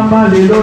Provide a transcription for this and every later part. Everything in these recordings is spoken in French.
mama lelo.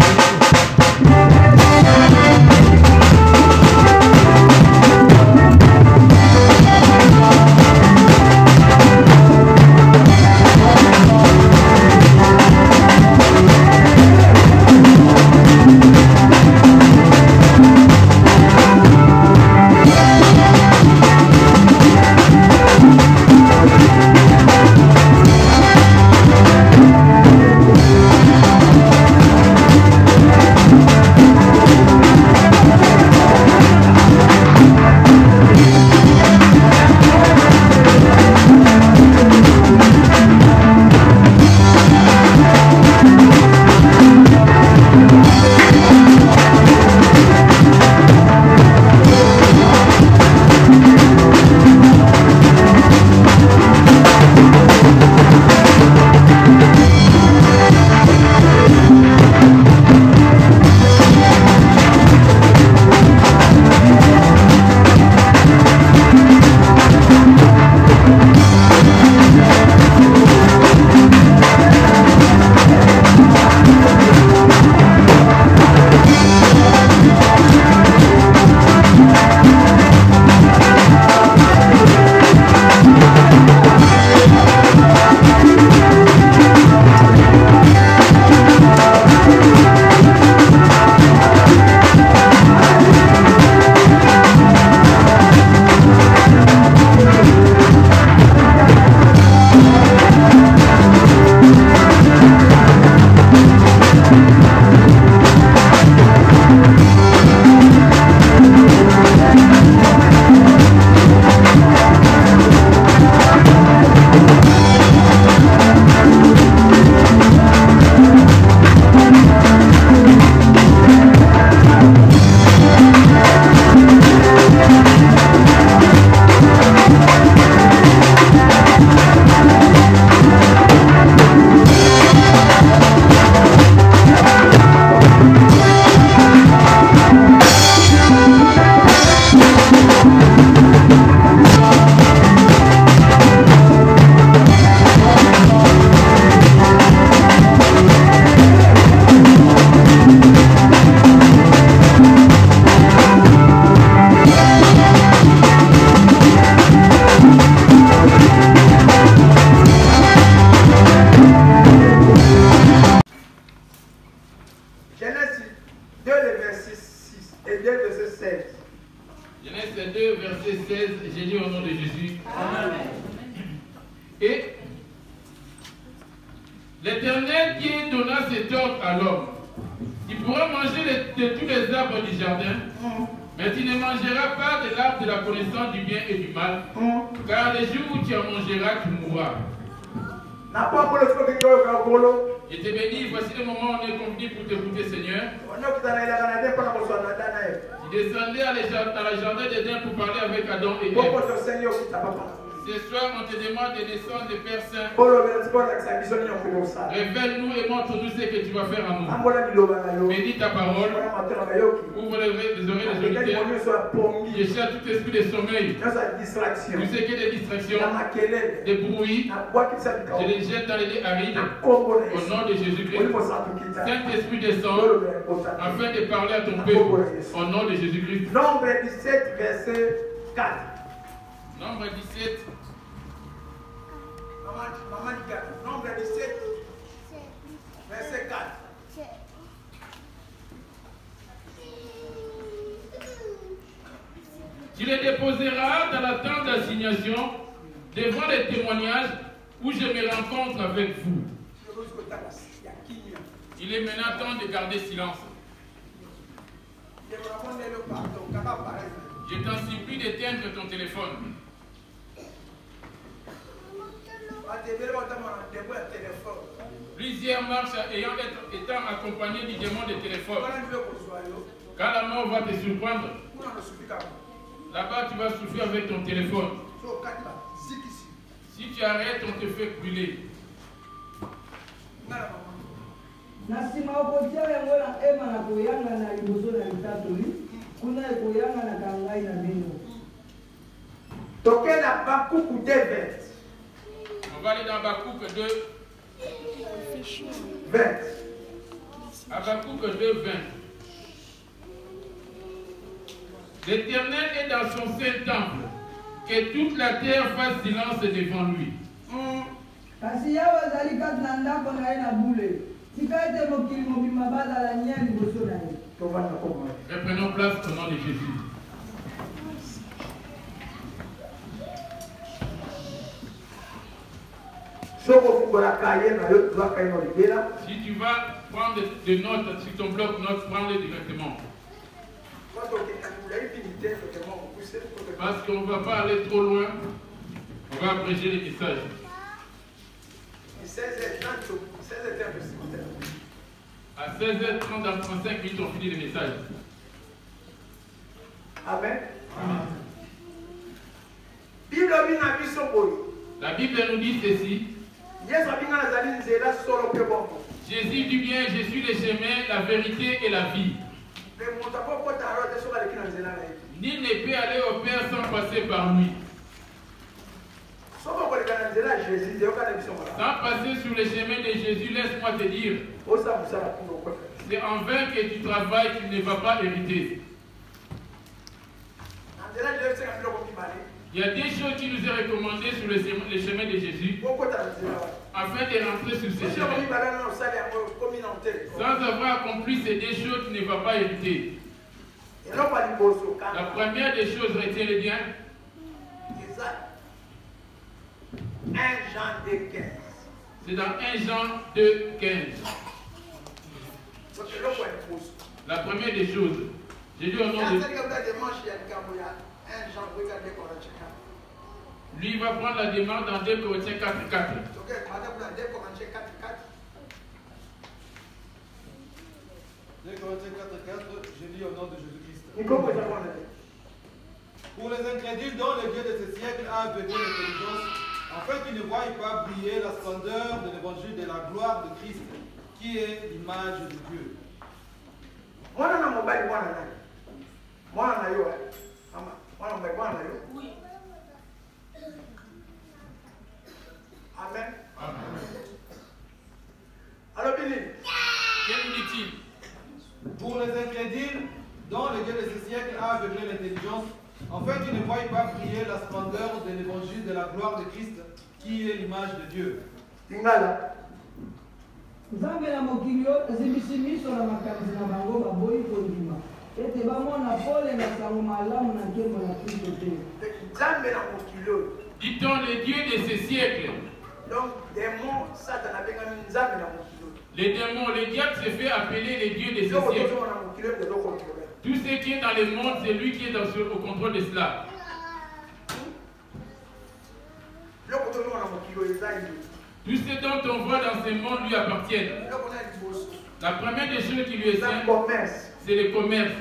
L'Éternel Dieu donna cet ordre à l'homme. Tu pourras manger de tous les arbres du jardin, mais tu ne mangeras pas de l'arbre de la connaissance du bien et du mal, car le jour où tu en mangeras, tu mourras. Je te bénis, voici le moment où on est convenu pour t'écouter, Seigneur. Tu descendais à la jardin d'Éden pour parler avec Adam et Ève. Ce soir, on te demande de descendre des Pères Saints. Révèle-nous et montre-nous ce que tu vas faire en nous. Bénis ta parole. Ouvre les oreilles des auditeurs. Je cherche tout esprit de sommeil. Tout ce qui est des distractions, des bruits. Je les jette dans les lits arides. Au nom de Jésus-Christ. Saint-Esprit descend afin de parler à ton peuple. Au nom de Jésus-Christ. Nombre 17, verset 4. Nombre 17. Nombre 17, verset 4. Tu les déposeras dans la tente d'assignation devant les témoignages où je me rencontre avec vous. Il est maintenant temps de garder silence. Je t'en supplie d'éteindre ton téléphone. Plusieurs marches étant accompagnées du démon de téléphone. Quand la mort va te surprendre, là-bas tu vas souffrir avec ton téléphone. Si tu arrêtes, on te fait brûler. On va aller dans Habakkuk 2. 20. Habakkuk 2:20. L'Éternel est dans son saint temple, que toute la terre fasse silence devant lui. Reprenons place au nom de Jésus. Si tu vas prendre des notes sur ton bloc-notes, prends-les directement. Parce qu'on ne va pas aller trop loin, on va abréger les messages. À 16h30, dans 35 minutes, on finit les messages. Amen. Amen. La Bible nous dit ceci. Jésus dit bien, je suis le chemin, la vérité et la vie. Nul ne peut aller au Père sans passer par lui. Sans passer sur le chemin de Jésus, laisse-moi te dire, c'est en vain que tu travailles, tu ne vas pas hériter. Il y a des choses qui nous est recommandées sur le chemin de Jésus afin de rentrer sur ce chemin. Sans avoir accompli ces deux choses, tu ne vas pas hériter. La première des choses, retiens-le bien. 1 Jean 2,15. C'est dans 1 Jean 2,15. La première des choses. J'ai lu au nom de... Lui, il va prendre la démarche dans 2 Corinthiens 4,4. Je lis au nom de Jésus-Christ. Pour les incrédules dont le Dieu de ce siècle a aveuglé l'intelligence, afin qu'ils ne voient pas briller la splendeur de l'évangile de la gloire de Christ, qui est l'image de Dieu. Oui. Amen. Alors, Billy, que nous dit-il? Pour les incrédules dont le Dieu de ce siècle a aveuglé l'intelligence, afin qu'ils ne voient pas briller la splendeur de l'évangile de la gloire de Christ, qui est l'image de Dieu. Dit-on le Dieu de ce siècle? Donc, démons, Satan a bien mis Nzambe na mokilo. Les démons, le diable se fait appeler les dieux de ce siècle. Tout ce qui est dans le monde, c'est lui qui est au contrôle de cela. Tout ce dont on voit dans ce monde lui appartient. La première des choses qui lui est sainte, c'est le commerce.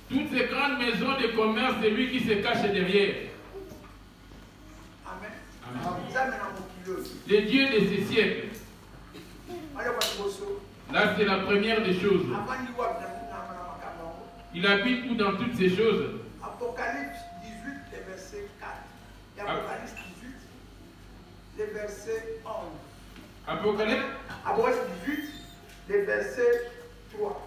Toutes ces grandes maisons de commerce, c'est lui qui se cache derrière. Amen. Les dieux de ce siècle. Là, c'est la première des choses. Il habite où dans toutes ces choses? Apocalypse 18, le verset 4. Apocalypse 18, le verset 11. Apocalypse 18, le verset 3.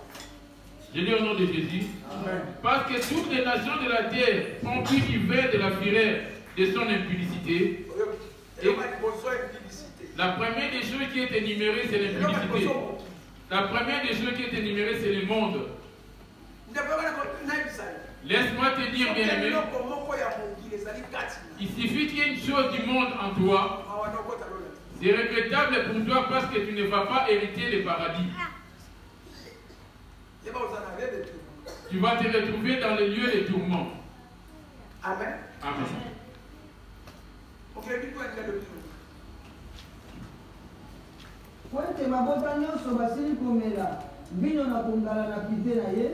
Je lis au nom de Jésus. Amen. Parce que toutes les nations de la terre ont pris du vin de la fureur de son impudicité. Et la première des choses qui est énumérée, c'est l'impudicité. La première des choses qui est énumérée, c'est le monde. Laisse-moi te dire, bien-aimé, il suffit qu'il y ait une chose du monde en toi. C'est regrettable pour toi parce que tu ne vas pas hériter le paradis. Tu vas te retrouver dans les lieux de tourment. Amen. Amen. Poete mabota nyonso basili komela bino na kongala na pite na ye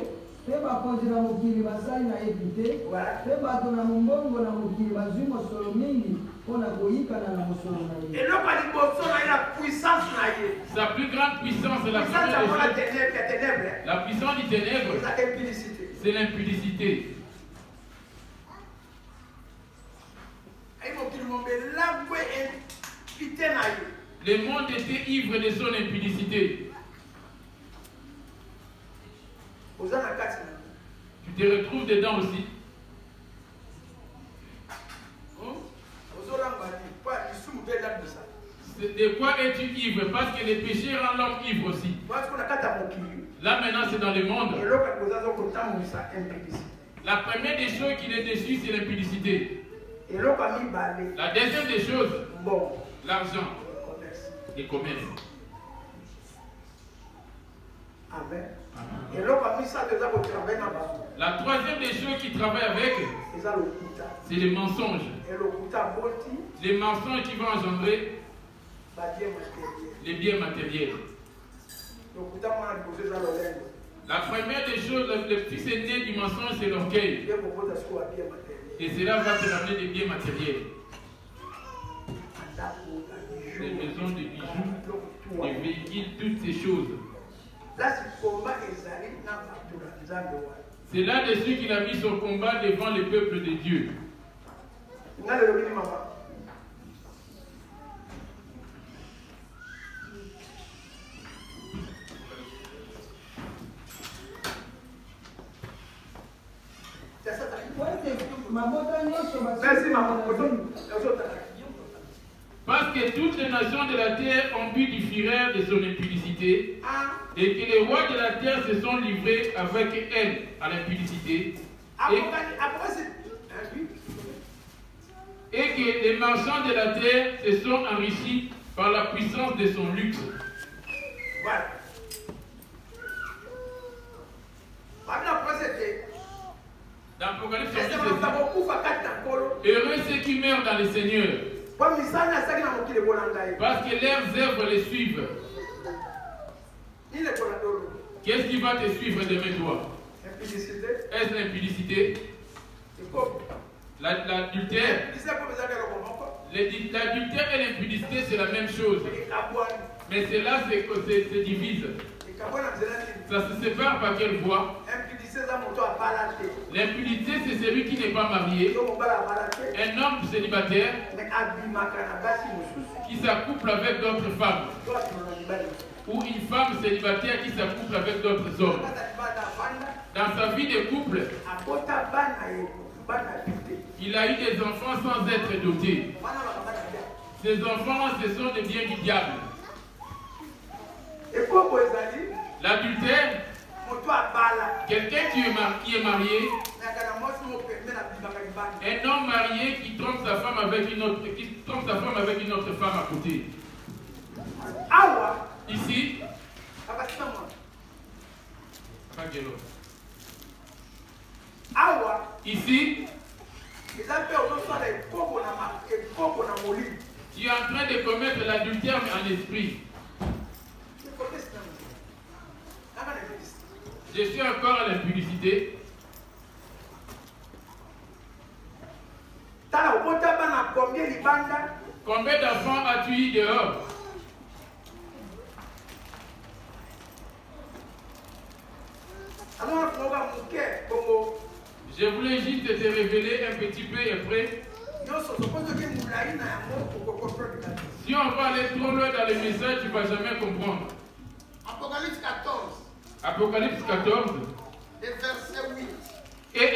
pe bakonzi na mokili basali na ye pite pe bato na mombongo na mokili bazwi mosolo mingi mpona koyikana na mosolo na ye. Sa plus grande puissance, c'est la la puissance du ténèbre, c'est l'impudicité. Le monde était ivre de son impudicité. Tu te retrouves dedans aussi. De quoi es-tu ivre? Parce que les péchés rendent l'homme ivre aussi. Là maintenant c'est dans le monde. La première des choses qui est déçue, c'est l'impudicité. La deuxième des choses, l'argent et le commerce. Amen. La troisième des choses qui travaille avec, c'est les mensonges. Les mensonges qui vont engendrer les biens matériels. La première des choses, le fils aîné du mensonge, c'est l'orgueil. Et cela va te ramener des biens matériels. Des maisons, des bijoux, des véhicules, toutes ces choses. C'est là-dessus qu'il a mis son combat devant le peuple de Dieu. Parce que toutes les nations de la terre ont bu du fureur de son impudicité, et que les rois de la terre se sont livrés avec elle à l'impudicité, et que les marchands de la terre se sont enrichis par la puissance de son luxe. Voilà. Dans Apocalypse, heureux ceux qui meurent dans le Seigneur, parce que leurs œuvres les suivent. Qu'est-ce qui va te suivre demain, toi? Est-ce l'impudicité? L'adultère? L'adultère et l'impudicité, c'est la même chose. Mais cela se divise. Ça se sépare par quelle voie? L'impudicité, c'est celui qui n'est pas marié. Un homme célibataire qui s'accouple avec d'autres femmes. Ou une femme célibataire qui s'accouple avec d'autres hommes. Dans sa vie de couple, il a eu des enfants sans être doté. Ces enfants, ce sont des biens du diable. L'adultère, quelqu'un qui est marié, un homme marié qui trompe sa femme avec une autre femme à côté. Ici, ici, tu es en train de commettre l'adultère en esprit. Je suis encore à l'impudicité. Combien d'enfants as-tu eu dehors? Je voulais juste te révéler un petit peu et après. Si on va aller trop loin dans les messages, tu ne vas jamais comprendre. Apocalypse 14. Apocalypse 14. Et verset 8. Et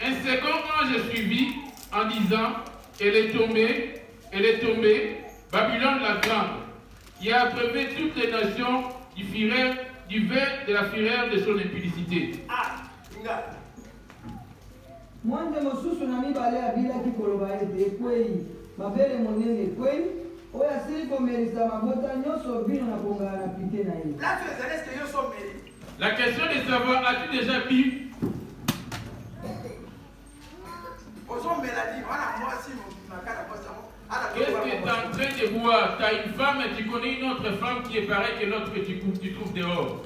un second ange suivit en disant, elle est tombée, Babylone la grande, qui a abreuvé toutes les nations du vin de la fureur de son impudicité. Mwande mosusu na mibale abilaki koloba ete ekwei mabele monene ekwei oyo asili komelisa mabota nyonso bino na kongala na pite na ye. La question de savoir, as-tu déjà bu? Qu'est-ce que tu es en train de boire? Tu as une femme et tu connais une autre femme qui est pareille que l'autre que tu trouves dehors.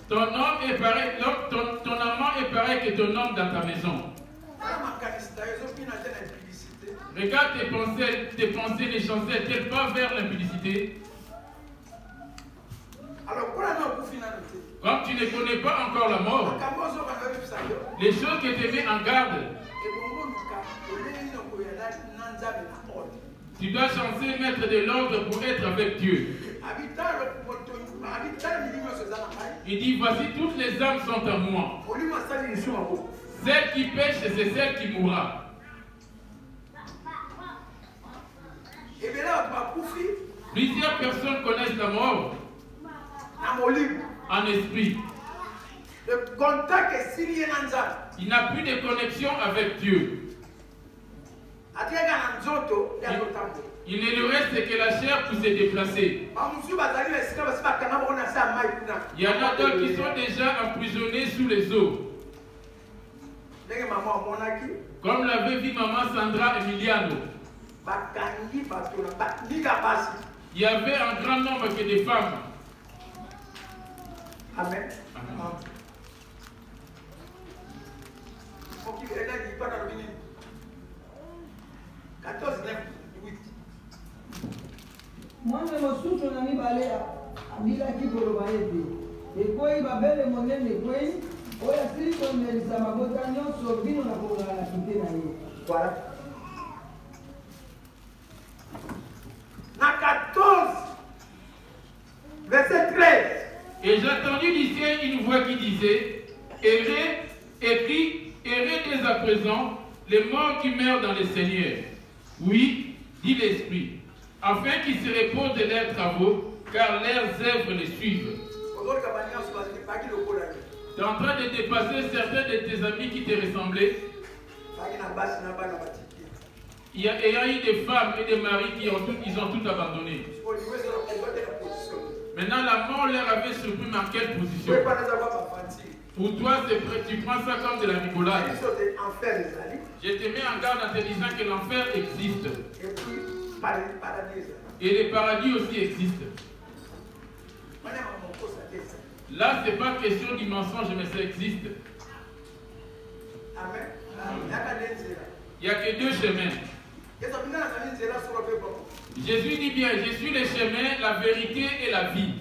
Ton homme est pareil, ton amant est pareil que ton homme dans ta maison. Regarde tes pensées, les chansons, elles pas vers l'impudicité. Comme tu ne connais pas encore la mort, les choses que tu mets en garde, Tu dois chanter, mettre de l'ordre pour être avec Dieu. Il dit, voici toutes les âmes sont à moi. Celle qui pêche, c'est celle qui mourra. Plusieurs personnes connaissent la mort en esprit. Il n'a plus de connexion avec Dieu. Il ne lui reste que la chair pour se déplacer. Il y en a d'autres qui sont déjà emprisonnés sous les eaux. Comme l'avait vu maman Sandra Emiliano. Il y avait un grand nombre que de femmes. Amen. Mwana mosusu na mibale abilaki koloba ete ekwei babele monene ekwei oyo asili komelisa mabota nyonso bino na kongala na kite na ye. Voilà. Na 14, verset 13. Et j'ai entendu du ciel une voix qui disait, écrit, dès à présent les morts qui meurent dans le Seigneur. Oui, dit l'Esprit, afin qu'ils se reposent de leurs travaux, car leurs œuvres les suivent. Tu es en train de dépasser certains de tes amis qui te ressemblaient. Il y a eu des femmes et des maris qui ont tout abandonné. Maintenant, la mort leur avait surpris dans quelle position? Pour toi, tu prends ça comme de la rigolade. Je te mets en garde en te disant que l'enfer existe. Et le paradis aussi existe. Là, ce n'est pas question du mensonge, mais ça existe. Il n'y a que deux chemins. Jésus dit bien, je suis le chemin, la vérité et la vie.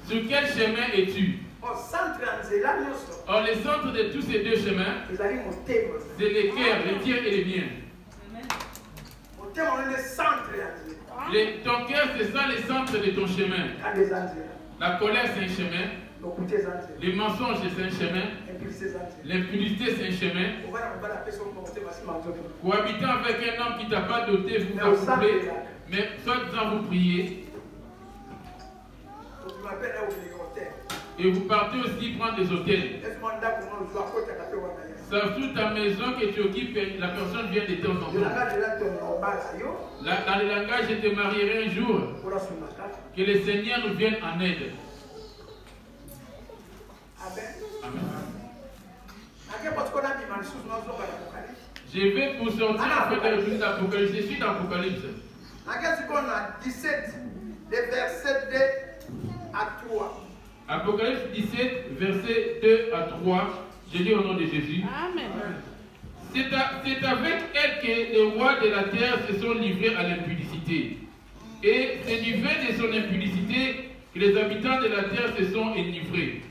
Sur quel chemin es-tu? Or, le centre de tous ces deux chemins, c'est le cœur, le tien et le mien. Ton cœur, c'est ça le centre de ton chemin. La colère, c'est un chemin. Les mensonges, c'est un chemin. L'impudicité, c'est un chemin. Cohabitant avec un homme qui ne t'a pas doté, vous accouplez, mais soit vous priez. Et vous partez aussi prendre des hôtels. C'est sous ta maison que tu occupes, la personne vient de temps en temps. Dans le langage, je te marierai un jour. Que le Seigneur nous vienne en aide. Amen. Je vais pour sortir de l'Apocalypse. Je suis dans l'Apocalypse. 17, les versets 2 à 3. Apocalypse 17, versets 2 à 3. Je lis au nom de Jésus. Amen. C'est avec elle que les rois de la terre se sont livrés à l'impudicité. Et c'est du fait de son impudicité que les habitants de la terre se sont enivrés.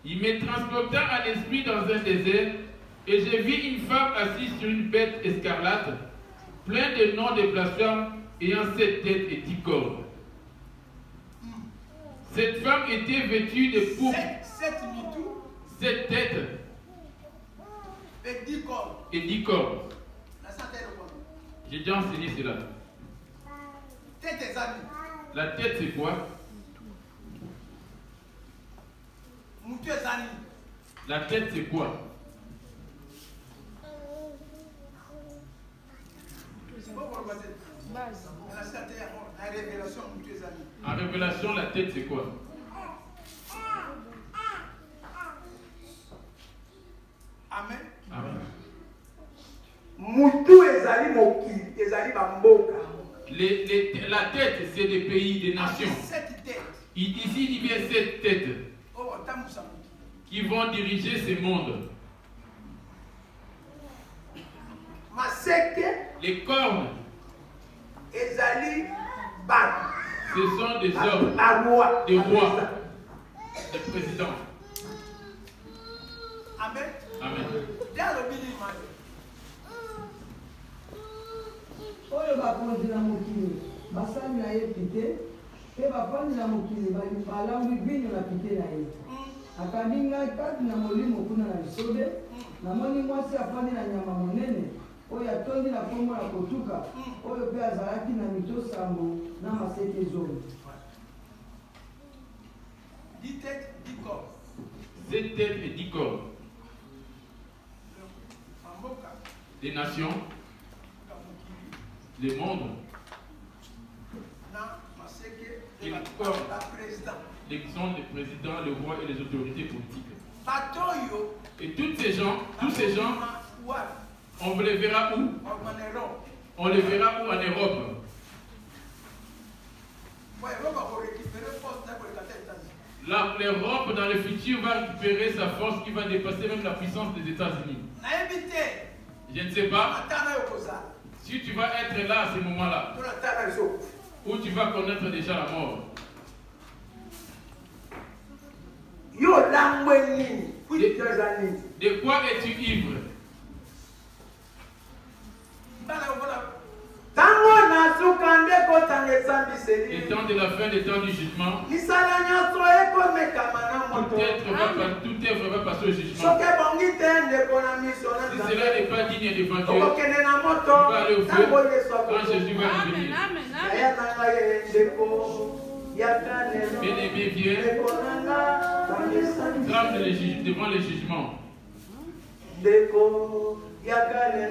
Il me transporta à l'esprit dans un désert, et j'ai vu une femme assise sur une bête escarlate, plein de noms de blasphèmes, ayant 7 têtes et 10 cornes. Cette femme était vêtue de pourpre. 7 têtes et 10 cornes. J'ai déjà enseigné cela. La tête, c'est quoi? La tête, c'est quoi? En révélation, la tête, c'est quoi? Amen. Amen. La tête, c'est des pays, des nations. Ici, il y a 7 têtes qui vont diriger ce monde. Les cornes, ce sont des hommes, des rois, des présidents. Amen. Amen. bakonzi na mokili basali na ye pite mpe bafandi na mokili balambi bino na pite na ye akambi ngai kati na molimo kuna na lisobe namoni mwasi afandi na nyama monene oyo atondi na kombo na kotuka oyo mpe azalaki na mito sambo na maseke zomi 10 têtes, 10 corps. 7 têtes et 10 corps. Des nations, les mondes, et les corps, les sont les présidents, les rois et les autorités politiques. Et tous ces gens, on les verra où? On les verra où en Europe? L'Europe dans le futur va récupérer sa force qui va dépasser même la puissance des États-Unis. Je ne sais pas si tu vas être là à ce moment-là, où tu vas connaître déjà la mort. De quoi es-tu ivre? Étant de la fin des temps du jugement, toute œuvre va passer au jugement. Si cela n'est pas digne de Dieu, tu vas aller au feu quand Jésus va revenir. Bien-aimé, viens, tremble devant les jugements.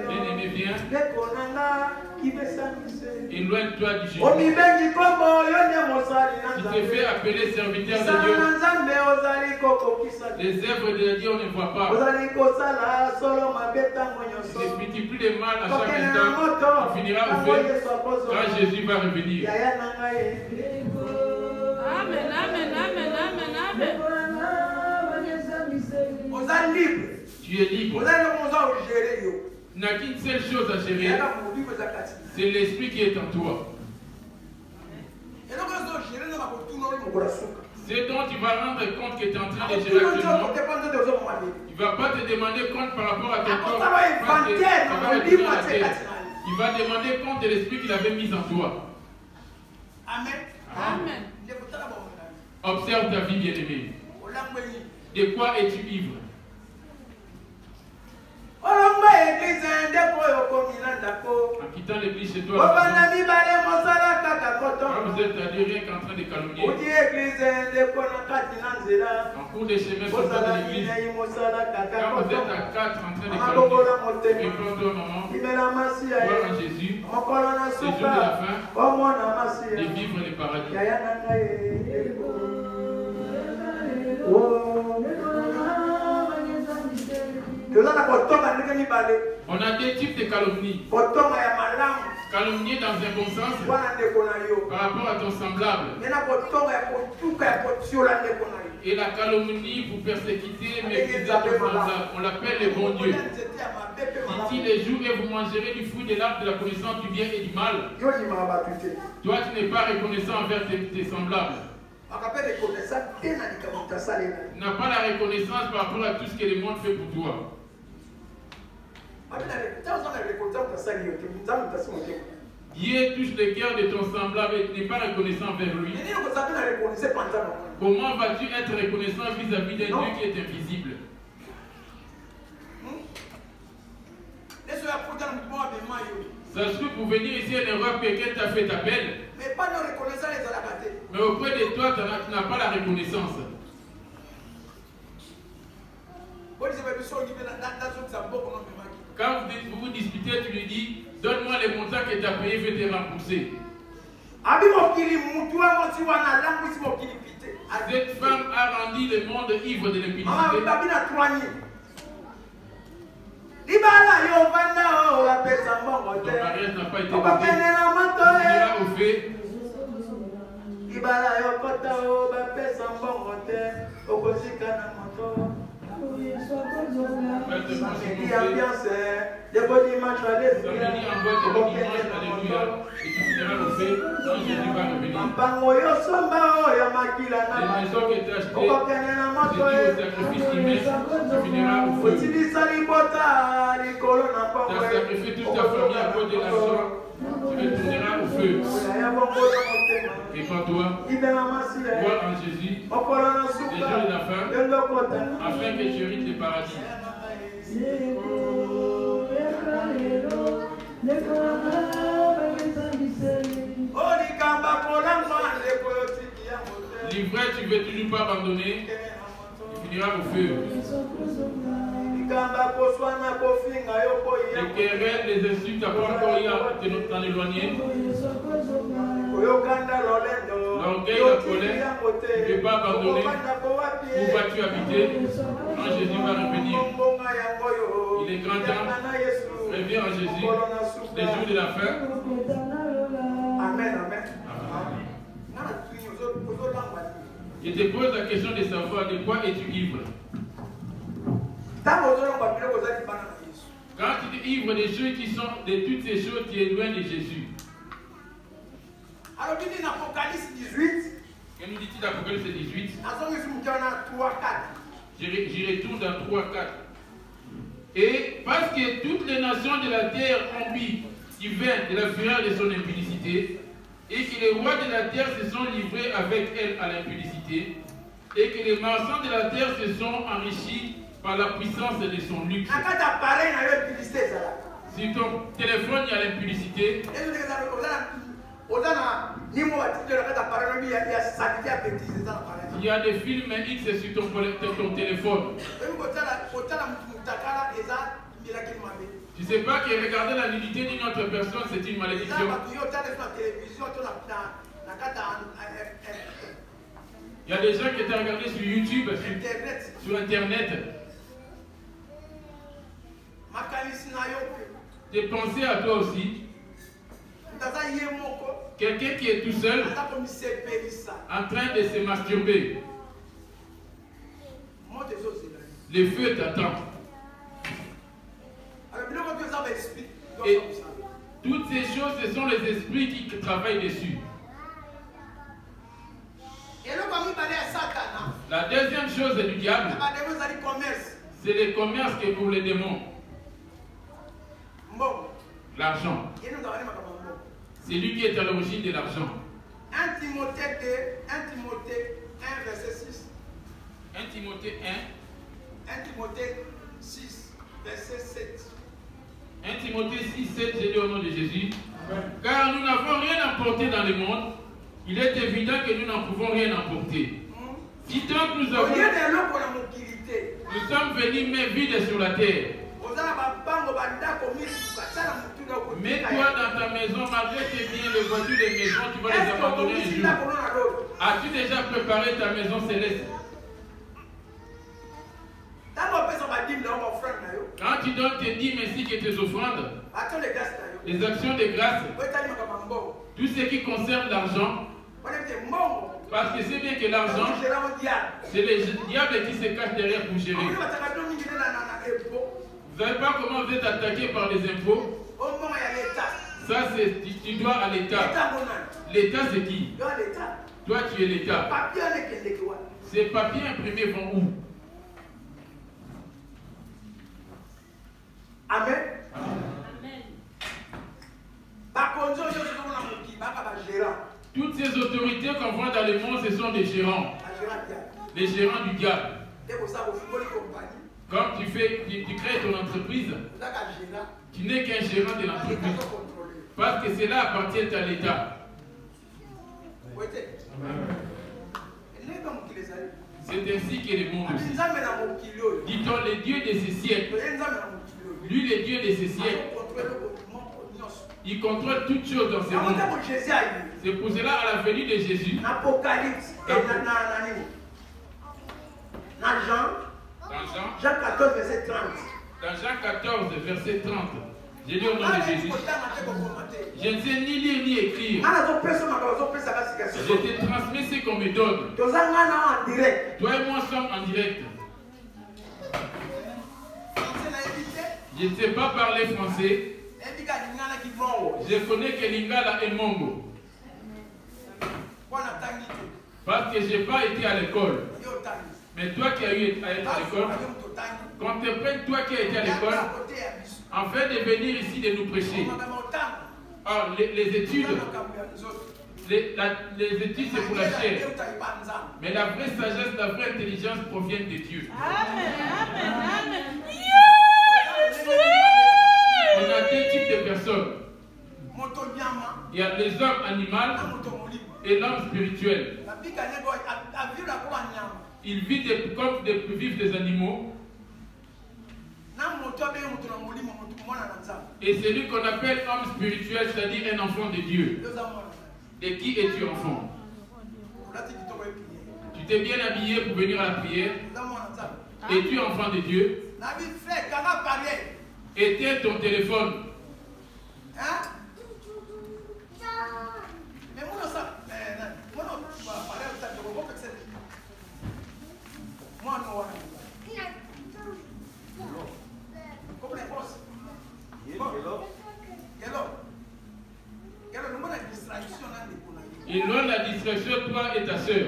Bien-aimé, viens. Éloigne-toi du jugement. Tu te fais appeler serviteur de Dieu. Les œuvres de Dieu, on ne voit pas. Tu ne multiplies plus de mal à chaque instant. Tu finiras au feu quand Jésus va revenir. Amen, amen, amen, amen, amen. Tu es libre. Il n'y a qu'une seule chose à gérer. C'est l'esprit qui est en toi. C'est dont tu vas rendre compte que tu es en train de gérer actuellement. Tu ne vas pas te demander compte par rapport à ton corps. Il va demander compte de l'esprit qu'il avait mis en toi. Amen. Amen. Observe ta vie, bien-aimée. De quoi es-tu ivre? En quittant l'église chez toi, quand vous êtes à dire rien qu'en train de calomnier, en cours de chemin, sur de l'église, quand vous êtes à 4 en train de calomnier, réponds-toi, maman, croire en Jésus, c'est jour de la fin, de vivre le paradis. On a deux types de calomnie. Calomnier dans un bon sens par rapport à ton semblable. Et la calomnie pour persécuter, mépriser ton semblable. On l'appelle le bon Dieu. Dit-il les jours et vous mangerez du fruit de l'arbre de la connaissance du bien et du mal. Toi, tu n'es pas reconnaissant envers tes semblables. Tu n'as pas la reconnaissance par rapport à tout ce que le monde fait pour toi. Dieu touche le cœur de ton semblable et tu n'es pas reconnaissant vers lui. Comment vas-tu être reconnaissant vis-à-vis d'un Dieu qui est invisible? Ça se trouve pour venir ici à l'Europe, quelqu'un t'a fait appel. Mais auprès de toi, tu n'as pas la reconnaissance. Quand vous vous disputez, tu lui dis, donne-moi les montants que tu as payés, je vais te rembourser. Cette femme a rendu le monde ivre de l'impunité. Ton mariage n'a pas été bouclé. Tu iras au fait. Samedi en boîte, dimanche, alléluia. fouillera et tu finiras au feu quand Jésus va revenir. Les maisons que tu as achetées, c'est dû au sacrifice humain, tu finiras au feu. Tu as sacrifié toute ta famille à cause de l'argent, tu retourneras au feu. Et quand toi, crois en Jésus, les jours de la fin, afin que tu hérites le paradis. L'ivraie, tu ne veux toujours pas abandonner, tu finiras au feu. Les querelles, les insultes, tu n'as pas encore eu à t'en éloigner. L'orgueil, la colère, tu ne peux pas abandonner. Où vas-tu habiter quand Jésus va revenir? Il est grand temps. Reviens en Jésus. Les jours de la fin. Amen, amen. Je te pose la question de savoir de quoi es-tu ivre? Quand tu es ivre des choses qui sont de toutes ces choses, tu es loin de Jésus. Alors, il dit dans Apocalypse 18. Que nous dit-il d'Apocalypse 18? J'y retourne dans 3-4. Et parce que toutes les nations de la terre ont bu du vin de la fureur de son impudicité, et que les rois de la terre se sont livrés avec elle à l'impudicité, et que les marchands de la terre se sont enrichis par la puissance de son luxe. Si ton téléphone il y a l'impudicité, il y a des films X sur ton téléphone. Tu ne sais pas que regarder la nudité d'une autre personne, c'est une malédiction. Il y a des gens qui t'ont regardé sur YouTube, sur Internet. J'ai pensé à toi aussi. Quelqu'un qui est tout seul, en train de se masturber. Le feu t'attend. Et toutes ces choses, ce sont les esprits qui travaillent dessus. La deuxième chose du diable, c'est le commerce qui est pour les démons. L'argent. C'est lui qui est à l'origine de l'argent. 1 Timothée 1, verset 6. 1 Timothée 1. 1 Timothée 6, verset 7. 1 Timothée 6, 7, j'ai dit au nom de Jésus. Car nous n'avons rien apporté dans le monde, il est évident que nous n'en pouvons rien apporter. Si donc nous avons... Nous sommes venus main vide sur la terre. Mets-toi dans ta maison, malgré tes biens, les voitures des maisons, tu vas les abandonner un jour. As-tu déjà préparé ta maison céleste? Quand tu donnes tes dîmes ainsi que tes offrandes, les actions de grâce, tout ce qui concerne l'argent, parce que c'est bien que l'argent, c'est le diable qui se cache derrière pour gérer. Vous ne savez pas comment vous êtes attaqué par les impôts? Ça, tu dois à l'État. L'État, c'est qui? Toi, tu es l'État. Ces papiers imprimés vont où? Amen. Toutes ces autorités qu'on voit dans le monde, ce sont des gérants. Les gérants du diable. Comme tu crées ton entreprise, tu n'es qu'un gérant de l'entreprise. Parce que cela appartient à l'État. C'est ainsi que le monde aussi. Dit-on le Dieu de ces siècles. Lui, le Dieu de ces siècles. Il contrôle toutes choses dans ce monde. C'est pour cela, à la venue de Jésus, dans Jean 14, verset 30. Dans Jean 14, verset 30, j'ai dit au nom de Jésus, je ne sais ni lire ni écrire. Je te transmets ce qu'on me donne. Toi et moi sommes en direct. Je ne sais pas parler français. Je connais que Lingala est Mongo. Parce que je n'ai pas été à l'école. Mais toi qui as eu à être à l'école, quand tu prends toi qui as été à l'école, afin de venir ici de nous prêcher. Alors, les études, les études c'est pour la chair. Mais la vraie sagesse, la vraie intelligence proviennent de Dieu. Amen, amen, amen. On a deux types de personnes. Il y a les hommes animaux et l'homme spirituel. Ils vivent comme des animaux. Et c'est lui qu'on appelle homme spirituel, c'est-à-dire un enfant de Dieu. Et qui es-tu, enfant? Tu t'es bien habillé pour venir à la prière. Es-tu enfant de Dieu? Éteins ton téléphone. Il loin la distraction, toi et ta sœur.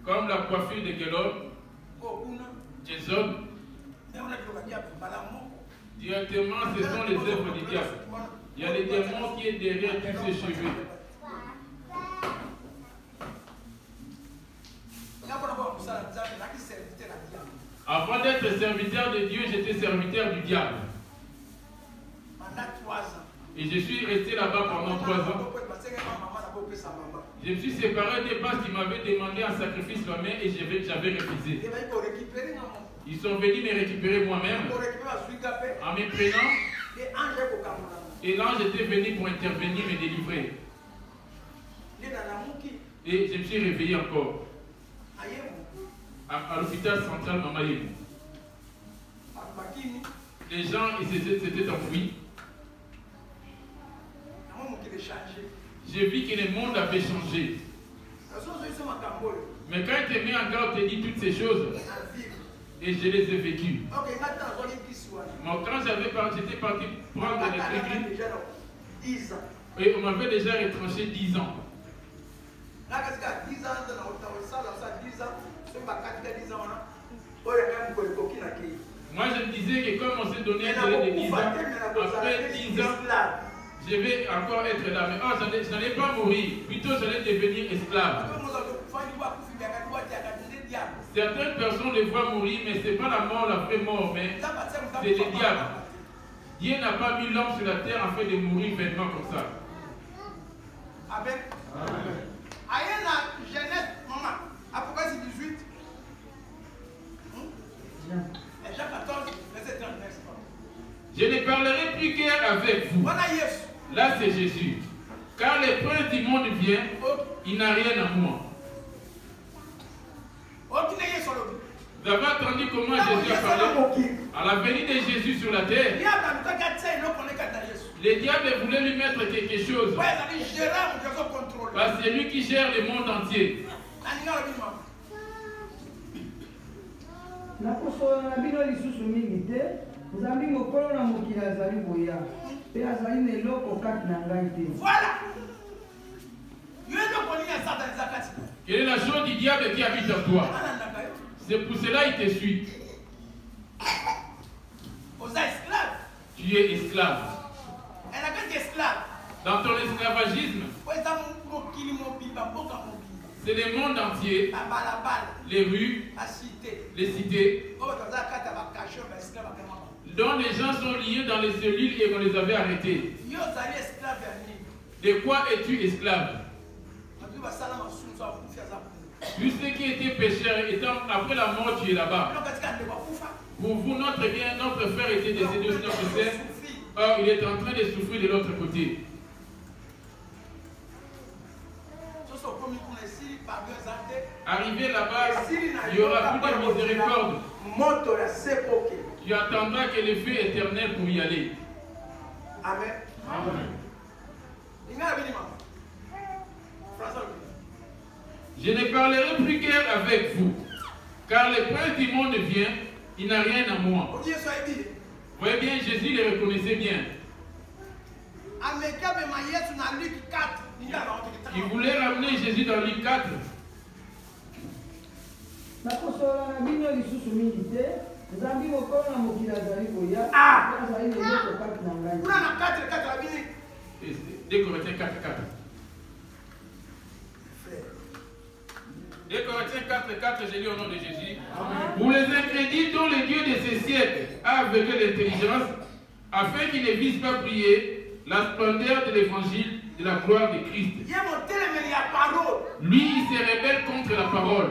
Comme la coiffure de Gelon, Jason, directement ce sont les œuvres du diable. Il y a les démons qui est derrière tous ces cheveux. Avant d'être serviteur de Dieu, j'étais serviteur du diable. Et je suis resté là-bas pendant 3 ans. Je me suis séparé des passes qui m'avaient demandé un sacrifice moi-même et j'avais refusé. Ils sont venus me récupérer moi-même en me prenant. Et l'ange était venu pour intervenir et me délivrer. Et je me suis réveillé encore. À l'hôpital central Mamaye. Les gens s'étaient enfuis. J'ai vu que le monde avait changé. Mais quand il te met en garde, il te dit toutes ces choses. Et je les ai vécues. Moi, quand j'étais parti prendre l'église, et on m'avait déjà retranché 10 ans. Moi, je me disais que comme on s'est donné un délai de 10 ans, après 10 ans, je vais encore être là. Mais oh, je n'allais pas mourir. Plutôt, j'allais devenir esclave. Certaines personnes les voient mourir, mais ce n'est pas la mort, la vraie mort, mais c'est le diable. Dieu n'a pas mis l'homme sur la terre afin de mourir vainement comme ça. Amen. Amen. Genèse, maman, Apocalypse 18. Jean 14, verset 39. Je ne parlerai plus qu'avec vous. Là, c'est Jésus. Car le prince du monde vient, il n'a rien à moi. Vous avez entendu comment Jésus a parlé à la venue de Jésus sur la terre. Le diable voulait lui mettre quelque chose. Parce que c'est lui qui gère le monde entier. Voilà. Quelle est la chose du diable qui habite en toi? C'est pour cela qu'il te suit. Tu es esclave. Dans ton esclavagisme, c'est le monde entier, les rues, les cités, dont les gens sont liés dans les cellules et on les avait arrêtés. De quoi es-tu esclave? Lui, ceux qui étaient pécheurs, après la mort, tu es là-bas. Pour vous, notre frère était décédé sur notre frère. Or, il est en train de souffrir de l'autre côté. Arrivé là-bas, il y aura plus de miséricorde. Tu attendras que le feu éternel pour y aller. Amen. Amen. Je ne parlerai plus guère avec vous, car le prince du monde vient, il n'a rien à moi. Vous voyez bien, Jésus le reconnaissait bien. Il voulait ramener Jésus dans Luc 4. Deux Corinthiens 4, 4. 2 Corinthiens 4, 4, j'ai lu au nom de Jésus. Amen. Pour les incrédules dont le Dieu de ces siècles a aveuglé l'intelligence, afin qu'ils ne visent pas prier la splendeur de l'évangile de la gloire de Christ. Lui, il se rebelle contre la parole.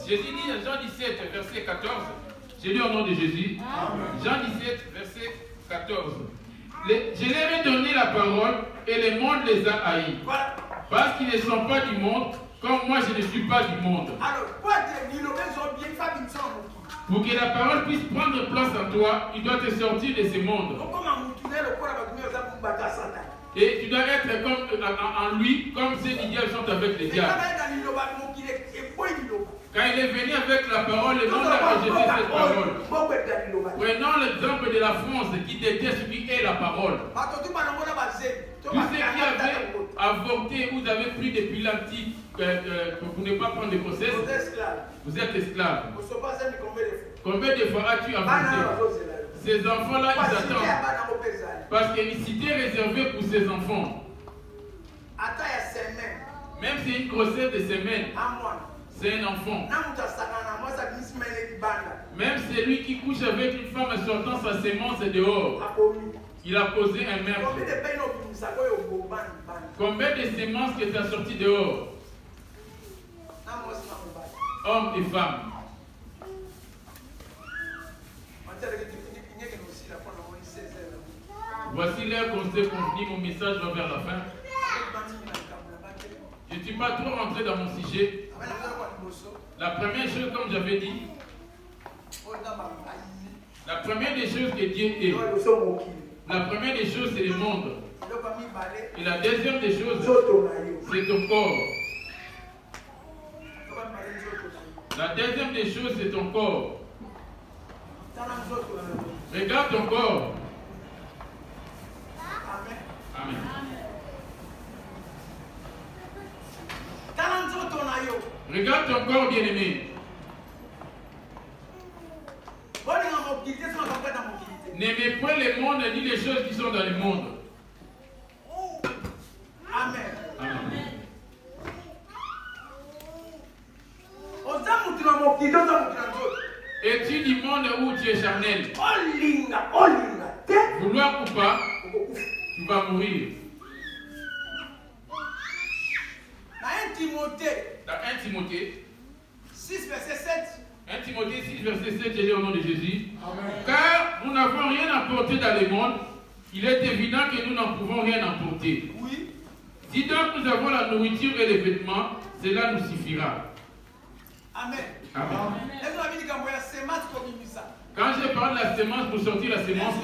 Jésus dit dans Jean 17, verset 14, j'ai lu au nom de Jésus. Amen. Jean 17, verset 14. Je leur ai donné la parole et le monde les a haïs. Voilà. Parce qu'ils ne sont pas du monde, comme moi je ne suis pas du monde. Alors, pour que la parole puisse prendre place en toi, il doit te sortir de ce monde. Et tu dois être comme, en lui, comme ces diables sont avec les diables. Quand il est venu avec la parole, le monde a rejeté cette parole. Prenons l'exemple de la France qui déteste qui est la parole. Tous ceux qui avaient avorté, vous avez pris depuis l'antique pour ne pas prendre de grossesse, vous êtes esclaves. Combien de fois as-tu avorté? Ces enfants-là, ils attendent. Parce qu'il y a une cité réservée pour ces enfants. Même si c'est une grossesse de semaine, c'est un enfant. Même celui qui couche avec une femme sortant sa sémence dehors, il a causé un meurtre. Combien de sémences que tu as sorti dehors? Hommes et femmes. Voici l'heure qu'on s'est convenu, mon message va vers la fin. Je ne suis pas trop rentré dans mon sujet. La première chose, comme j'avais dit, la première des choses que Dieu est, la première des choses, c'est le monde. Et la deuxième des choses, c'est ton corps. La deuxième des choses, c'est ton corps. Regarde ton corps. Amen. Regarde ton corps, bien-aimé. N'aimez point le monde ni les choses qui sont dans le monde. Amen. Amen. Es-tu du monde où tu es charnel? Vouloir ou pas, tu vas mourir. Dans 1 Timothée 6, verset 7. 1 Timothée 6, verset 7, j'ai lu au nom de Jésus. Amen. Car nous n'avons rien apporté dans le monde, il est évident que nous n'en pouvons rien emporter. Oui. Si donc nous avons la nourriture et les vêtements, cela nous suffira. Amen. Amen. Quand je parle de la sémence pour sortir la sémence,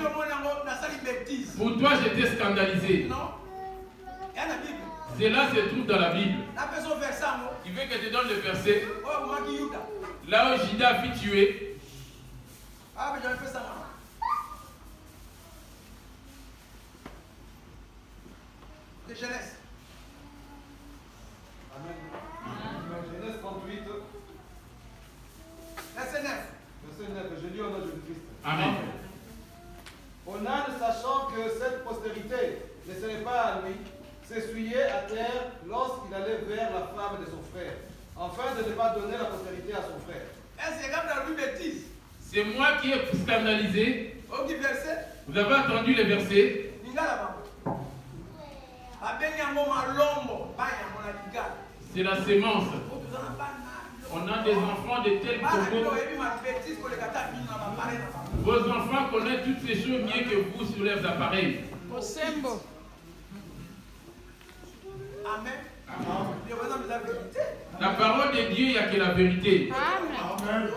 pour toi j'étais scandalisé. Non. Cela se trouve dans la Bible. Il veut que je te donne le verset. Là où Judas fut tué. Ah, mais j'avais fait ça. De Genèse. Amen. Genèse 38. Verset 9. Verset 9. Je lis au nom de Christ. Amen. Onan, sachant que cette postérité ne serait pas à lui, s'essuyait à terre lorsqu'il allait vers la femme de son frère, afin de ne pas donner la postérité à son frère. C'est moi qui ai scandalisé. Vous avez entendu le verset? C'est la sémence. On a des enfants de tels propos. Vos enfants connaissent toutes ces choses mieux que vous sur leurs appareils. Amen. La parole de Dieu, il n'y a que la vérité. Amen.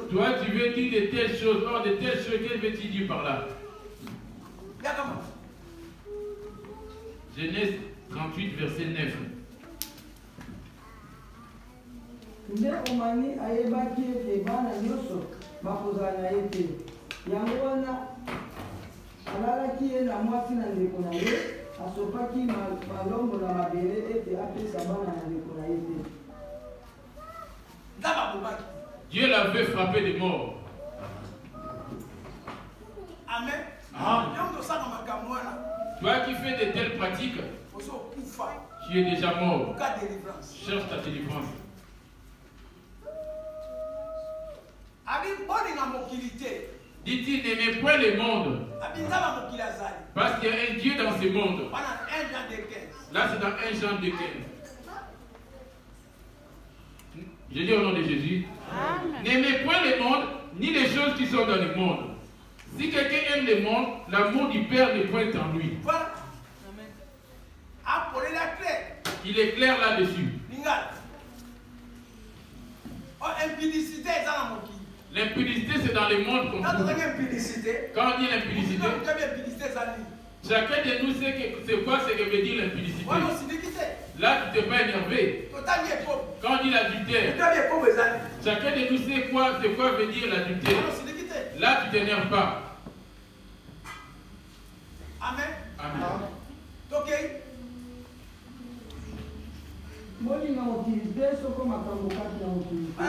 Toi, tu veux dire de telles choses. Or, de telles choses, qu'est-ce que tu dis par là? Genèse 38, verset 9. Nde omani ayebaki ete bana nyonso bakozala na ye te. Yango wana alalaki ye na mwasi na ndeko na ye, asopaki malombo na mabele ete apesa bana na ndeko na ye te. Dieu l'avait frappé de mort. Amen. Toi qui fais de telles pratiques, tu es déjà mort. Cherche ta délivrance. Dit-il, n'aimez point le monde. Parce qu'il y a un Dieu dans ce monde. Là, c'est dans 1 Jean 2,15. Je dis au nom de Jésus. N'aimez point le monde, ni les choses qui sont dans le monde. Si quelqu'un aime le monde, l'amour du Père n'est point en lui. Voilà. Il est clair là-dessus. L'impudicité, c'est dans le monde qu'on trouve. Quand on dit l'impudicité, chacun de nous sait c'est quoi ce que veut dire l'impudicité. Là, tu t'es pas énervé. Quand on dit l'adultère, chacun de nous sait c'est quoi veut dire l'adultère. Là, tu t'énerves pas. Amen. Amen. Ok. Molinga mokili te soko makambo kati na mokili te.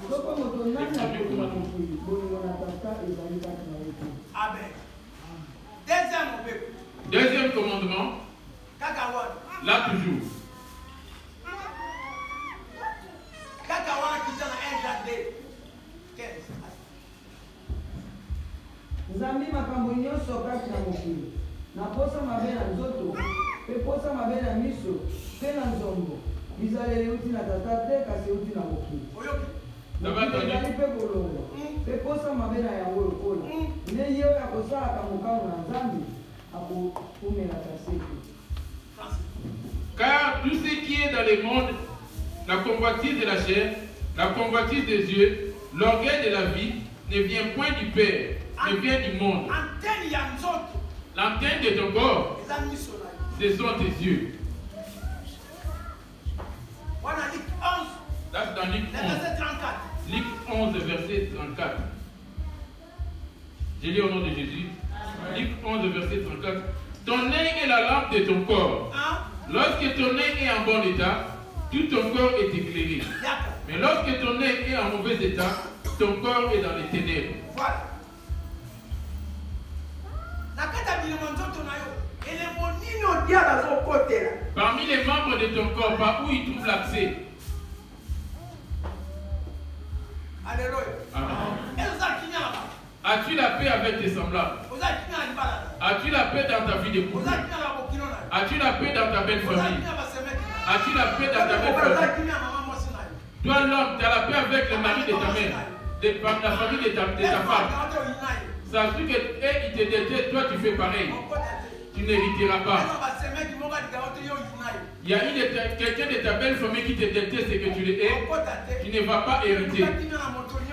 Soko moto nani akolinga mokili, bolingo na tata ezali kati na ye te. Amen. Deuxième commandement. Là toujours. Nzambi makambo nyonso kati na mokili. Na posa mabe na nzoto, pe posa mabe na miso, pe na nzombo. Bizaleli uti na tata te kasi uti na mokili. Ezali pe bolongo, pe posa mabe na yango lokola. Nde ye oyo akosalaka mokano na Nzambi akofumelaka seke. Car tout ce qui est dans le monde, la convoitise de la chair, la convoitise des yeux, l'orgueil de la vie, ne vient point du Père, ne vient du monde. L'antenne de ton corps, ce sont tes yeux. Là, c'est dans Luc 11. Luc 11, verset 34. Je lis au nom de Jésus. Luc 11, verset 34. Ton œil est la lampe de ton corps. Lorsque ton œil est en bon état, tout ton corps est éclairé. Mais lorsque ton œil est en mauvais état, ton corps est dans les ténèbres. Voilà. Parmi les membres de ton corps, par où il trouve l'accès? Alléluia. As-tu la paix avec tes semblables? As-tu la paix dans ta vie de couple? As-tu la paix dans ta belle famille? As-tu la paix dans ta belle famille? Toi l'homme, tu as la paix avec le mari de ta mère, la famille de ta femme. Ça veut dire qu'il te déteste, toi tu fais pareil. Tu n'hériteras pas. Il y a quelqu'un de ta belle famille qui te déteste et que tu le hais, tu ne vas pas hériter.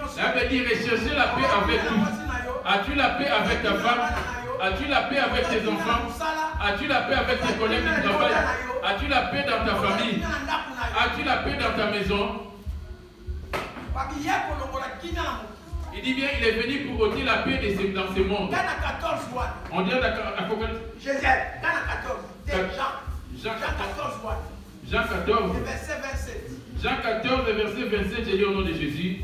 Ça veut dire rechercher la paix avec tout. As-tu la paix avec ta femme? As-tu la paix avec tes enfants? As-tu la paix avec tes collègues de travail? As-tu la paix dans ta famille? As-tu la paix dans ta maison? Il dit bien, il est venu pour ôter la paix dans ce monde. On dit dans Apocalypse. Jean 14, Jean 14, verset 27, j'ai dit au nom de Jésus.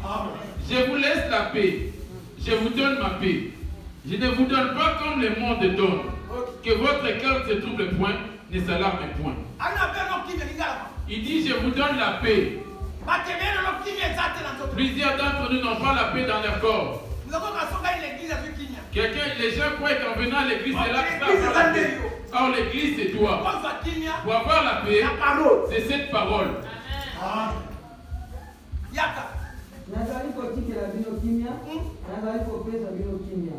Je vous laisse la paix, je vous donne ma paix. Je ne vous donne pas comme le monde donne. Que votre cœur ne se trouble point, ne s'alarme point. Il dit, je vous donne la paix. Plusieurs d'entre nous n'ont pas la paix dans leur corps. Les gens croient qu'en venant à l'église, c'est là que ça va la paix. Or, l'église, c'est toi. Pour avoir la paix, c'est cette parole. Nazali kotikela bino kimia, nazali kopesa bino kimia.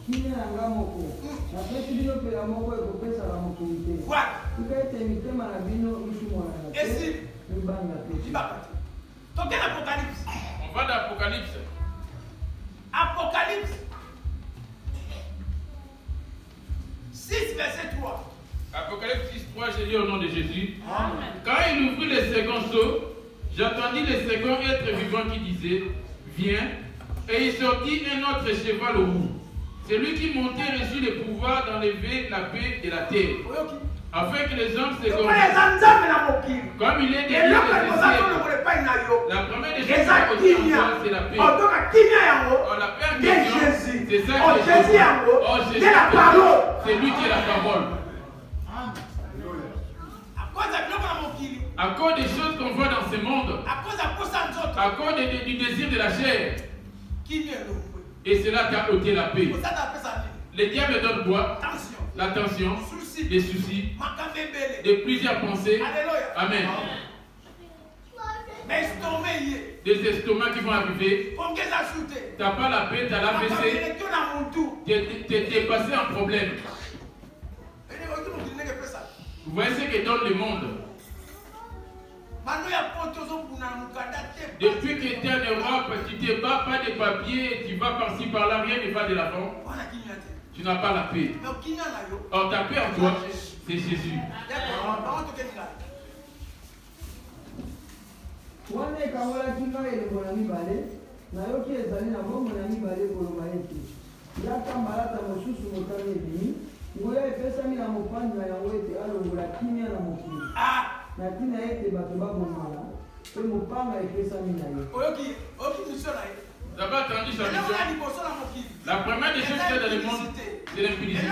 Kimia na nga moko. Napesi bino pela moko ekopesa la mokili te. Tika ete mitema na bino isumwana na te. Mibanga te. On va d'Apocalypse. Apocalypse 6, verset 3. Apocalypse 6, 3, je lis au nom de Jésus. Amen. Quand il ouvrit le second seau, j'entendis le second être vivant qui disait, viens, et il sortit un autre cheval roux. Celui qui montait reçut le pouvoir d'enlever la paix de la terre, afin que les hommes se gouvernent. Comme il est déjà la première des choses c'est la paix. La paix en question, c'est ça que Jésus, c'est lui qui est la parole. À cause des choses qu'on voit dans ce monde, à cause du désir de la chair, et cela t'a ôté la paix. Le diable donne quoi? La tension, des soucis, de plusieurs pensées. Amen. Des estomacs qui vont arriver. Tu n'as pas la paix, tu as l'AVC. Tu es passé en problème. Vous voyez ce que donne le monde. Depuis que tu es en Europe, tu ne te bats pas de papier, tu vas par-ci par-là, rien ne va de l'avant. Tu n'as pas la paix. Or, ta paix en toi, c'est Jésus. Vous avez entendu sa mission. La première des choses qu'il y a dans le monde, c'est l'impudicité.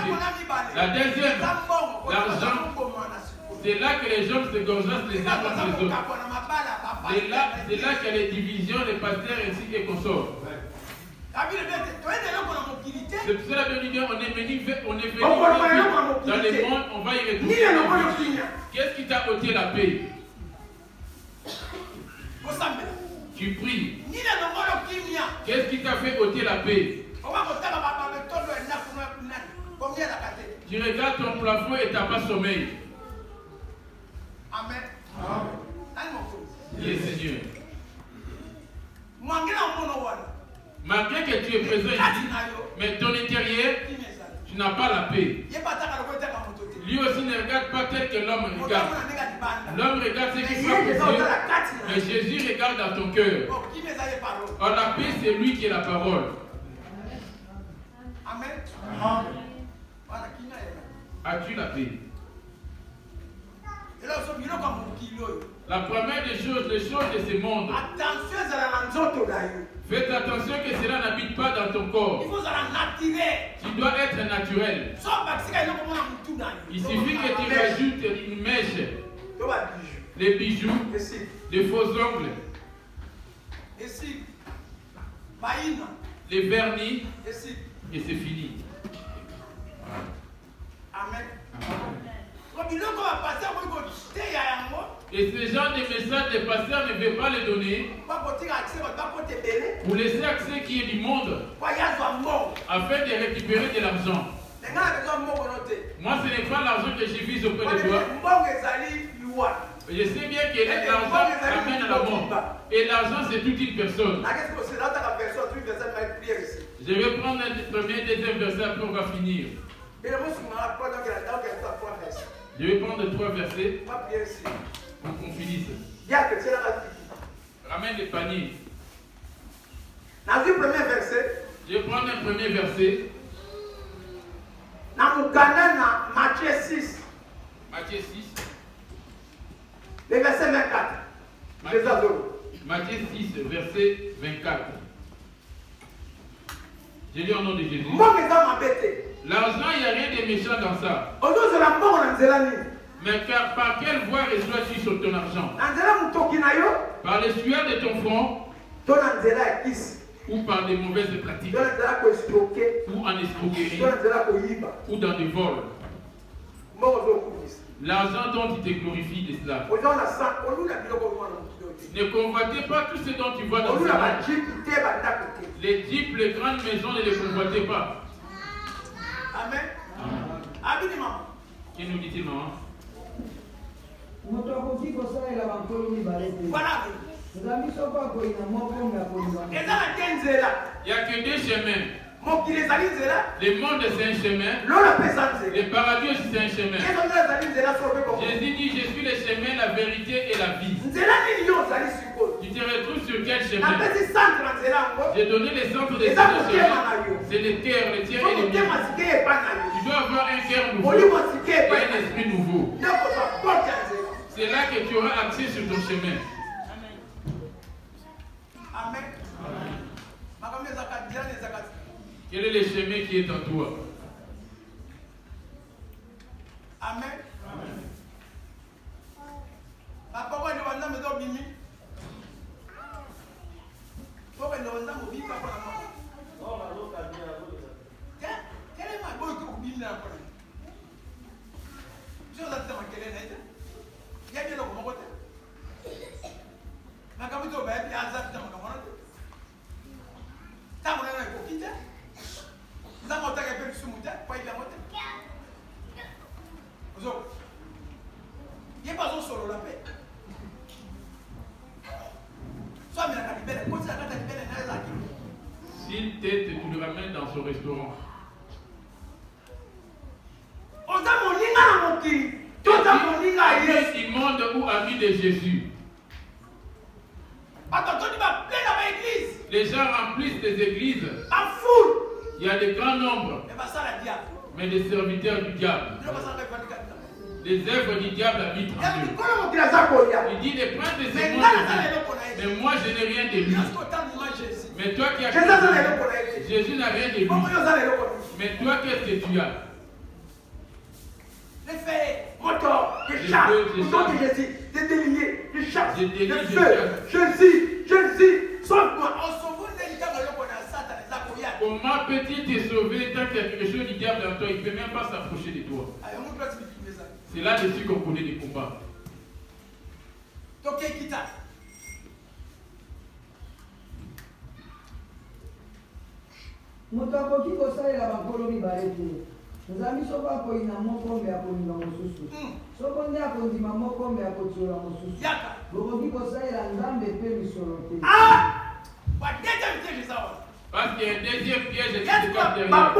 La deuxième, l'argent. C'est là que les gens se gorgeassent les uns contre les autres. C'est là qu'il y a les divisions, les pasteurs ainsi que consorts. C'est pour cela que on est venu dans le monde, on va y retrouver. Qu'est-ce qui t'a ôté la paix? Tu pries. Qu'est-ce qui t'a fait ôter la paix? Tu regardes ton plafond et tu n'as pas sommeil. Amen. Oui, Seigneur. Malgré que tu es présent ici, mais ton intérieur, tu n'as pas la paix. Lui aussi ne regarde pas tel que l'homme regarde. L'homme regarde ce qui fait pour Dieu, mais Jésus regarde dans ton cœur. Or la paix, c'est lui qui est la parole. Amen. As-tu la paix? La première des choses, les choses de ce monde. Faites attention que cela n'habite pas dans ton corps. Tu dois être naturel. Il suffit que tu rajoutes une mèche, les bijoux, les faux ongles, les vernis, et c'est fini. Amen. Et ce genre de messages des pasteurs ne veulent pas les donner pour laisser accès qui est du monde afin de récupérer de l'argent. Moi, ce n'est pas l'argent que je vise auprès de toi. Je sais bien que l'argent amène à la mort. Et l'argent, c'est toute une personne. Je vais prendre un premier, deuxième verset, après on va finir. Je vais prendre 3 versets pour qu'on finisse. Ramène les paniers. Je vais prendre un premier verset. Matthieu 6. Matthieu 6. Le verset 24. Matthieu 6, verset 24. Je lis au nom de Jésus. L'argent, il n'y a rien de méchant dans ça. Mais car par quelle voie reçois-tu sur ton argent? Par les sueurs de ton front ou par des mauvaises pratiques ou en escroquerie ou dans des vols. L'argent dont tu te glorifies de cela. Ne convoitez pas tout ce dont tu vois dans ce monde. Les jeeps, les grandes maisons, ne les convoitez pas. Amen. Amen. Qui nous dit-il, maman? Voilà. Il n'y a que 2 chemins. Le monde c'est un chemin. Le paradis aussi c'est un chemin. Jésus dit, je suis le chemin, la vérité et la vie. Tu te retrouves sur quel chemin? J'ai donné les centres de ce chemin. C'est le cœur, le tien et le mien. Tu dois avoir un cœur nouveau et un esprit nouveau. C'est là que tu auras accès sur ton chemin. Amen. Quel est le chemin qui est en toi? Amen. Amen. S'il t'aide, tu le ramènes dans son restaurant. Ami immonde ou ami de Jésus. Les gens remplissent des églises. Il y a des grands nombres. Mais des serviteurs du diable. Les œuvres du diable habitent en eux. Il dit les princes de ce monde. Mais moi je n'ai rien de lui. Mais toi qui as Jésus n'a rien de lui. Mais toi qu'est-ce que tu as? Les faits, moteur, je chasse, au nom de Jésus, des déliés, je chasse, de feu, je dis, sauve-moi. Comment peut-il te sauver tant qu'il y a quelque chose du diable en toi? Il ne peut même pas s'approcher de toi. C'est là-dessus qu'on connaît les combats. Moto akoki kosalela bakolo mibale te. Nzambi soko akoyina moko mbe akolinga mosusu. Soko nde akondima moko mbe akotiola mosusu. Bokoki kosalela Nzambe mpe misolo te. Parce qu'il y a un deuxième piège qui se cache derrière.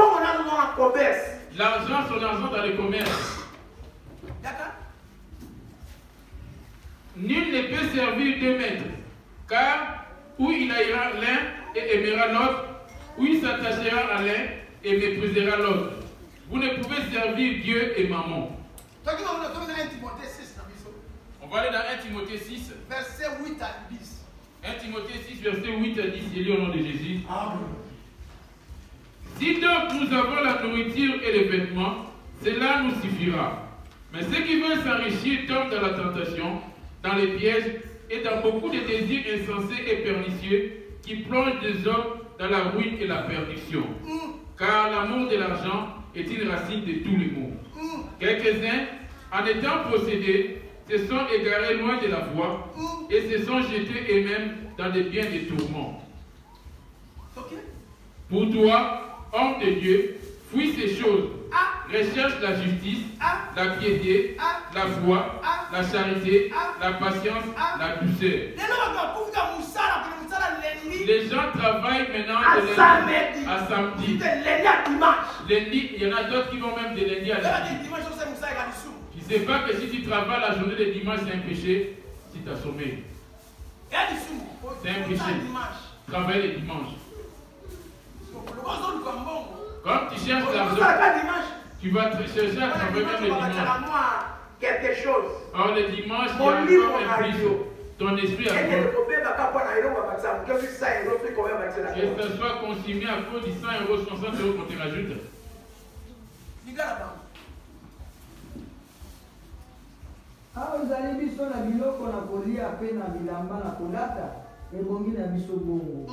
L'argent, son argent dans le commerce. Nul ne peut servir deux maîtres, car ou il haïra l'un et aimera l'autre, ou il s'attachera à l'un et méprisera l'autre. Vous ne pouvez servir Dieu et maman. On va aller dans 1 Timothée 6, verset 8 à 10. 1 Timothée 6, verset 8 à 10, il lit au nom de Jésus. Amen. Si donc nous avons la nourriture et les vêtements, cela nous suffira. Mais ceux qui veulent s'enrichir tombent dans la tentation, dans les pièges et dans beaucoup de désirs insensés et pernicieux qui plongent des hommes dans la ruine et la perdition. Car l'amour de l'argent est une racine de tous les maux. Quelques-uns, en étant possédés, se sont égarés loin de la voie et se sont jetés eux-mêmes dans des biens de tourments. Pour toi, homme de Dieu, fuis ces choses. Recherche la justice, la piété, la foi, la charité, la patience, la douceur. Les gens travaillent maintenant de lundi à samedi. Lundi, il y en a d'autres qui vont même de lundi à lundi. Tu ne sais pas que si tu travailles la journée de dimanche, c'est un péché si tu as sommeil. C'est un péché. Travailler le dimanche. Comme tu cherches l'argent, tu vas te chercher à travailler même le dimanche. Or le dimanche, il y a encore un plus. Ton esprit a peur. Que ce soit consumé à cause du 100 €, 60 € qu'on te rajoute. Awa ezali biso na biloko na kolia pe na bilamba na kolata ebongi na biso bongo.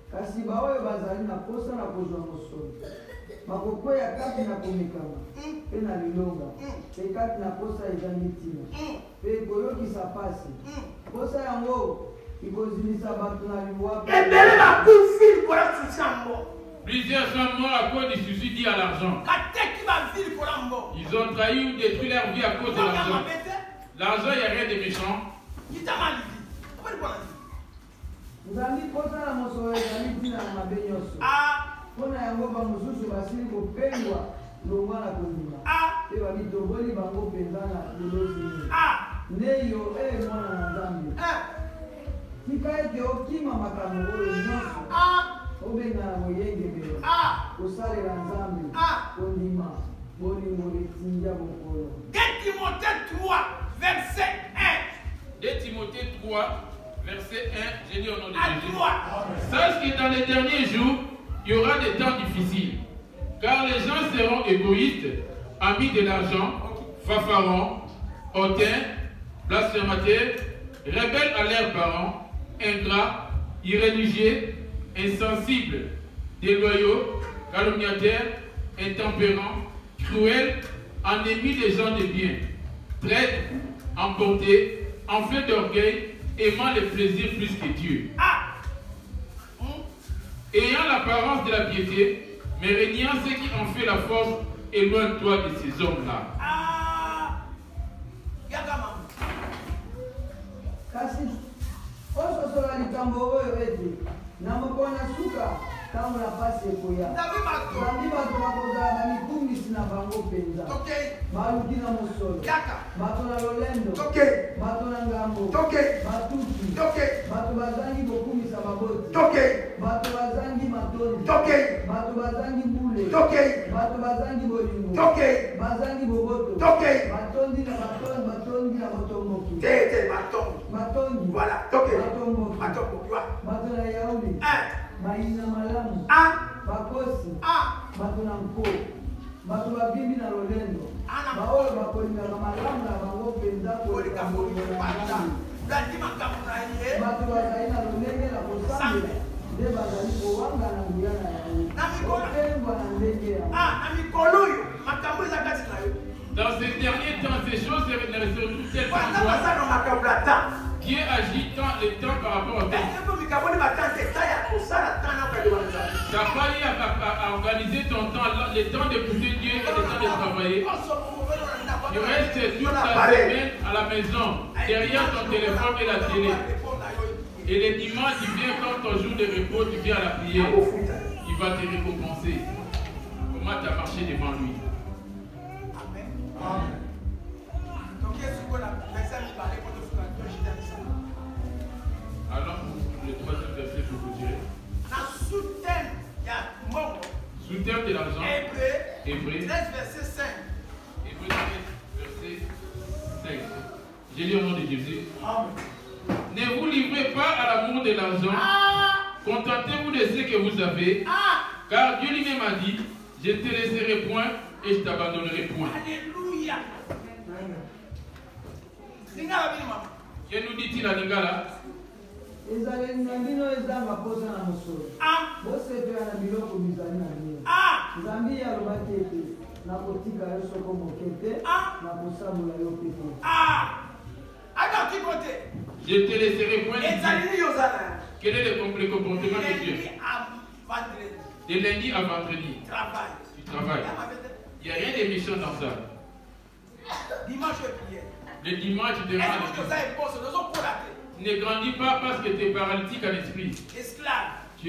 Kasi baoyo bazali na posa na kozwa mosolo. Bakokweya kati na komekama pe na bilonga pe kati na posa ezangi ntina pe koyokisa pasi. Posa yango ikozilisa bato na liwa. Plusieurs sont morts à cause du souci dit à l'argent. Ils ont trahi ou détruit leur vie à cause de l'argent. L'argent, il n'y a rien de méchant. mpona yango bamosusu basili kopengwa longwa na kondima mpe babitoboli bango mpenza na lolozi nde yo mwana na nzambe tika ete okima makambo oyo nyonso obengana moyengebelo kosalela nzambe kondima bolingo etindia bokolo. 2 Timothée 3 verset 1. 2 Timothée 3 verset 1, j'ai dit au nom de Jésus. Sache que dans les derniers jours, il y aura des temps difficiles, car les gens seront égoïstes, amis de l'argent, fanfarons, hautains, blasphémateurs, rebelles à leurs parents, ingrats, irréligieux, insensibles, déloyaux, calomniateurs, intempérants, cruels, ennemis des gens de bien, traîtres, emportés, enflés d'orgueil, aimant les plaisirs plus que Dieu. Ayant l'apparence de la piété, mais régnant ce qui en fait la force, éloigne-toi de ces hommes-là. Tango na pasi ekoya zambi bato bakozala bamikumisi na bango mpenza baluki na mosolo bato na lolendo bato na ngambo batuki bato bazangi kokumisa baboti bato bazangi matondi bato bazangi mbule bato bazangi bolingo bazangi boboto batondi na botomboki batongi batomboki bato na yauli baina malamu bakosi bato na nko bato babimbi na lolendo baoyo bakolingaka malamu na bango mpenza koleka bolingo na bato bazali na lolenge na kosambela nde bazali kowanga na nguya na yango kopengwa na ndenge yango na mikolo oyo makambo eza kati na yo. Dans ces derniers temps, ces choses ne resteront telles que toi. Dieu agit le temps par rapport au temps. Tu n'as pas eu à organiser ton temps, le temps d'écouter Dieu et le temps de travailler. Tu restes toute la semaine à la maison, derrière ton téléphone et la télé. Et les dimanches, tu viens comme ton jour de repos, tu viens à la prière. Il va te récompenser. Comment tu as marché devant lui. Amen. Donc, qu'est-ce qu'on a fait? Alors, le troisième verset que vous direz. Sous-terme de l'argent. Hébreu 13 verset 5. Hébreu 13 verset 5. J'ai lu au nom de Jésus. Amen. Ne vous livrez pas à l'amour de l'argent. Contentez-vous de ce que vous avez. Car Dieu lui-même a dit, je ne te laisserai point et je t'abandonnerai point. Alléluia. Que nous dit-il à Lingala? ezali na bino ezanga posa na mosolo bosepela na biloko bizali na bino nzambi alobaki ete nakotika yo soko moke te nakosabola yo pe te. Je te laisserai point. Quel est le comportement de Dieu? De lundi à vendredi. Tu travailles. Il n'y a rien de méchant dans ça. Le dimanche, tu devras ne grandis pas parce que tu es paralytique à l'esprit. Tu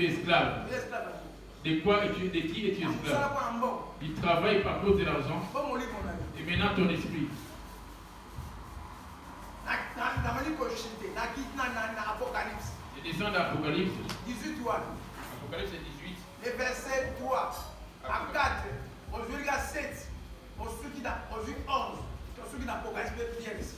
es esclave. De quoi es-tu, de qui es-tu esclave? Il travaille par cause de l'argent. Et maintenant ton esprit. Je descends d'Apocalypse. 18. Apocalypse 18. Les versets 3 à 4. Aujourd'hui, il y a 7. Aujourd'hui, 11. Aujourd'hui, l'Apocalypse bien ici.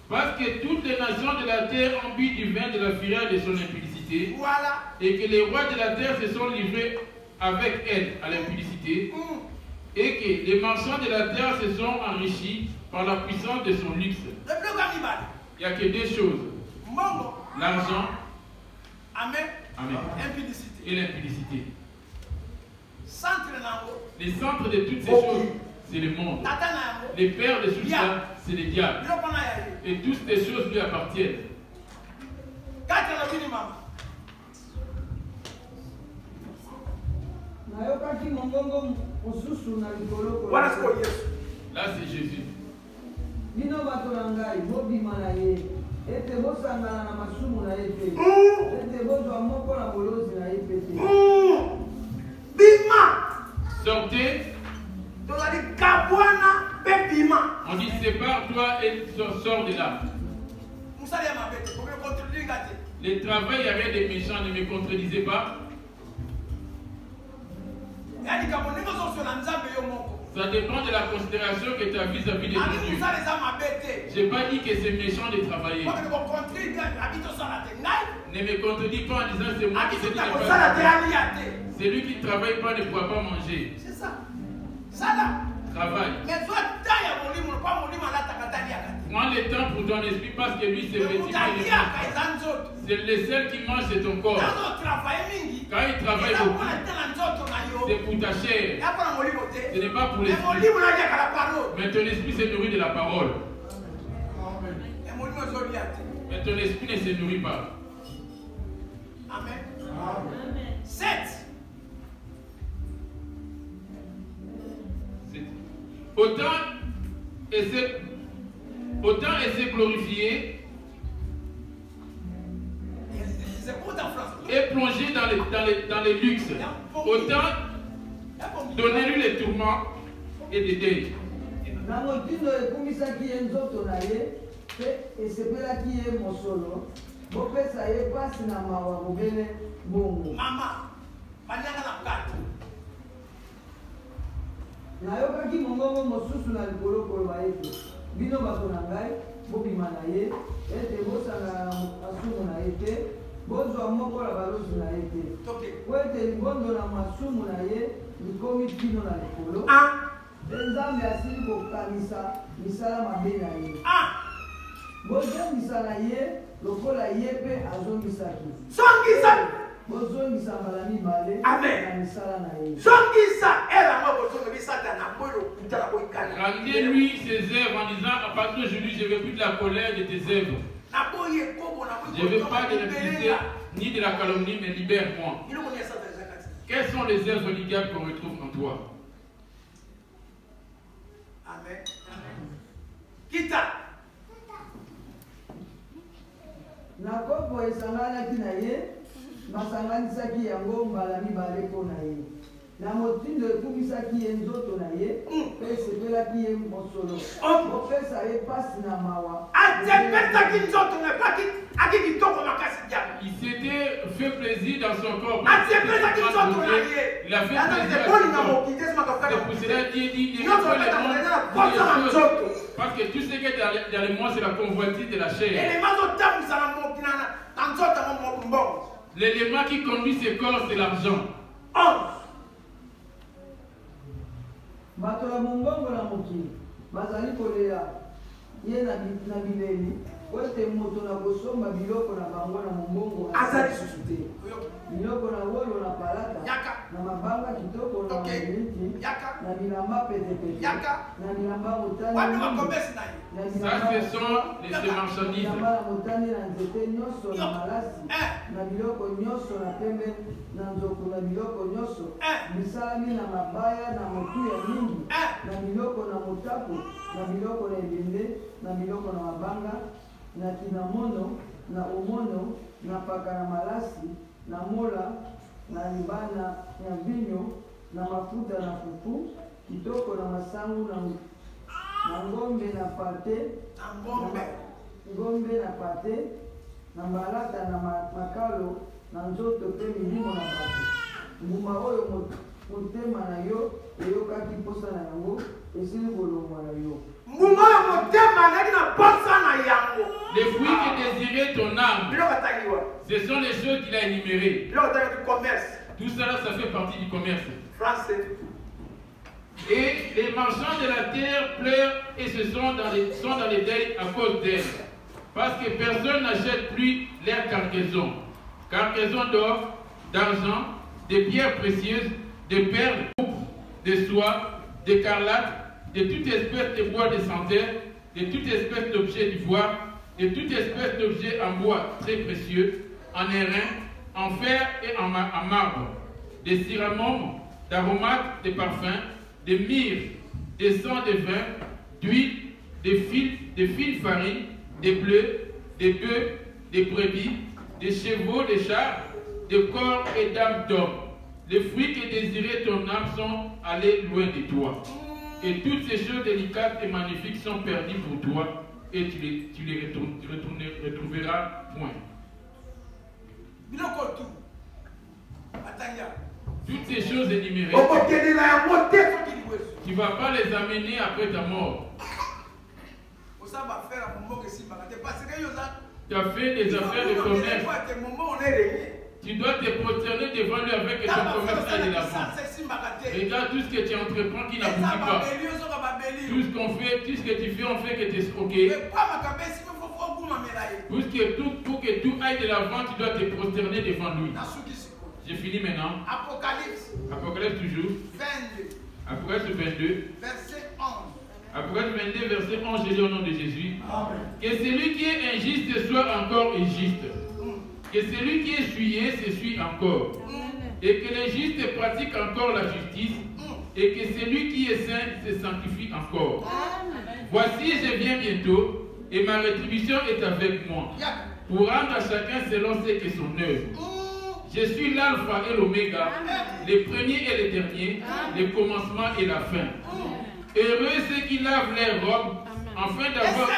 Parce que toutes les nations de la terre ont bu du vin de la fureur de son impudicité. Voilà. Et que les rois de la terre se sont livrés avec elle à l'impudicité. Et que les marchands de la terre se sont enrichis par la puissance de son luxe. Il n'y a que deux choses. L'argent. Amen. Amen. Impudicité. Et l'impudicité. Centre. Les centres de toutes ces choses, c'est le monde. Les pères de tout ça, c'est le diable. Et toutes ces choses lui appartiennent. Là, c'est Jésus. Bima Sortez. On dit sépare-toi et sors de là. Les travailleurs des méchants, ne me contredisez pas. Ça dépend de la considération que tu as vis-à-vis de Dieu. Je n'ai pas dit que c'est méchant de travailler. Ne me contredis pas en disant c'est moi qui te dis de travailler. Celui qui ne travaille pas ne pourra pas manger. C'est ça. Ça là. Travaille. Prends le temps pour ton esprit parce que lui c'est le seul qui mange c'est ton corps. Quand il travaille beaucoup, c'est pour ta chair. Ce n'est pas pour l'esprit. Mais ton esprit se nourrit de la parole. Mais ton esprit ne se nourrit pas. Amen. 7. Autant essaie glorifier et plonger dans les luxes. Autant donner-lui les tourments et des deuils. nayokaki mongongo mosusu na likolo koloba ete bino bato na ngai bobima na ye ete bosangana na masumu na ye te bozwa moko na balozi na ye te po ete libondo na masumu na ye likomi bino na likolo te nzambe asili kokanisa misala mabe na ye bozongisa na ye lokola ye mpe azongisaki bozongisa mbala mibale na misala na ye. Rendez-lui ses œuvres en disant à partir d'aujourd'hui je ne veux plus de la colère de tes œuvres. Je ne veux pas de la vérité ni de la calomnie, mais libère-moi. Quelles sont les œuvres légales qu'on retrouve en toi? Amen. Kita. Nakopo esanganaki na ye basanganisaki yango mbala mibale mpo na ye na motindo ekumisaki ye nzoto na ye mpe esepelaki ye mosolo kopesa ye pasi na mawa atepesaki nzoto na epaki aki kitoko makasi diabo. Il s'était fait plaisir dans son corps. Atepesaki nzoto na ye. Il a fait plaisir à son corps. C'est pour cela qu'il dit parce que tout ce qui est dans le monde c'est la convoitise de la chair. L'élément qui conduit ce corps c'est l'argent. bato ya mongongo na mokili bazali kolela ye na bileli po ete moto na kosomba biloko na bango na mongongo azali susu te biloko na wolo na palata na mabanga kitoko na miliki na bilamba petepete na bilamba motani ça ce sont les marchandises. bilamba motani na nzete nyonso na malasi na biloko nyonso na pembe na nzoku na biloko nyonso bisalami na mabaya na motu ya mingi na biloko na motapu na biloko na ebende na biloko na mabanga na kinamono na omono na paka na malasi na mola na libana ya vinyo na mafuta na fufu kitoko na masangu na ngombe na pate ngombe na pate na mbalata na makalo na nzoto pe milimo na bato mbuma oyo motema na yo eyokaki posa na yango esili kolongwa na yo. Les fruits que désirait ton âme, ce sont les choses qu'il a énumérées. Tout cela, ça fait partie du commerce. Et les marchands de la terre pleurent et sont dans les deuils à cause d'elle. Parce que personne n'achète plus leur cargaison. Cargaison d'or, d'argent, de pierres précieuses, de perles, de soie, d'écarlate, de toute espèce de bois de santal, de toute espèce d'objet d'ivoire, de toute espèce d'objet en bois très précieux, en airain, en fer et en marbre, des céramons, d'aromates, de parfums, de myrrhe, de sang de vin, d'huile, de fines farines, des bleus, des bœufs, des brebis, des chevaux, des chars, des corps et d'âmes d'hommes, Les fruits que désirait ton âme sont allés loin de toi. Et toutes ces choses délicates et magnifiques sont perdues pour toi. Et tu les retrouveras point. Toutes ces choses énumérées, tu ne vas pas les amener après ta mort. Tu as fait des affaires de commerce. Tu dois te prosterner devant lui avec ton commerce à de l'avant. Regarde tout ce que tu entreprends qui n'aboutit pas. Tout ce qu'on fait, tout ce que tu fais, on fait que tu escroquer. Pour que tout aille de l'avant, tu dois te prosterner devant lui. J'ai fini maintenant. Apocalypse toujours. 22. Apocalypse 22. Verset 11. Apocalypse 22, verset 11, je lis au nom de Jésus. Amen. Que celui qui est injuste soit encore injuste. Que celui qui est souillé s'essuie encore. Et que l'injuste pratique encore la justice. Et que celui qui est saint se sanctifie encore. Voici, je viens bientôt. Et ma rétribution est avec moi. Pour rendre à chacun selon ce que son œuvre. Je suis l'alpha et l'oméga, le premier et le dernier, le commencement et la fin. Heureux ceux qui lavent leurs robes, afin d'avoir...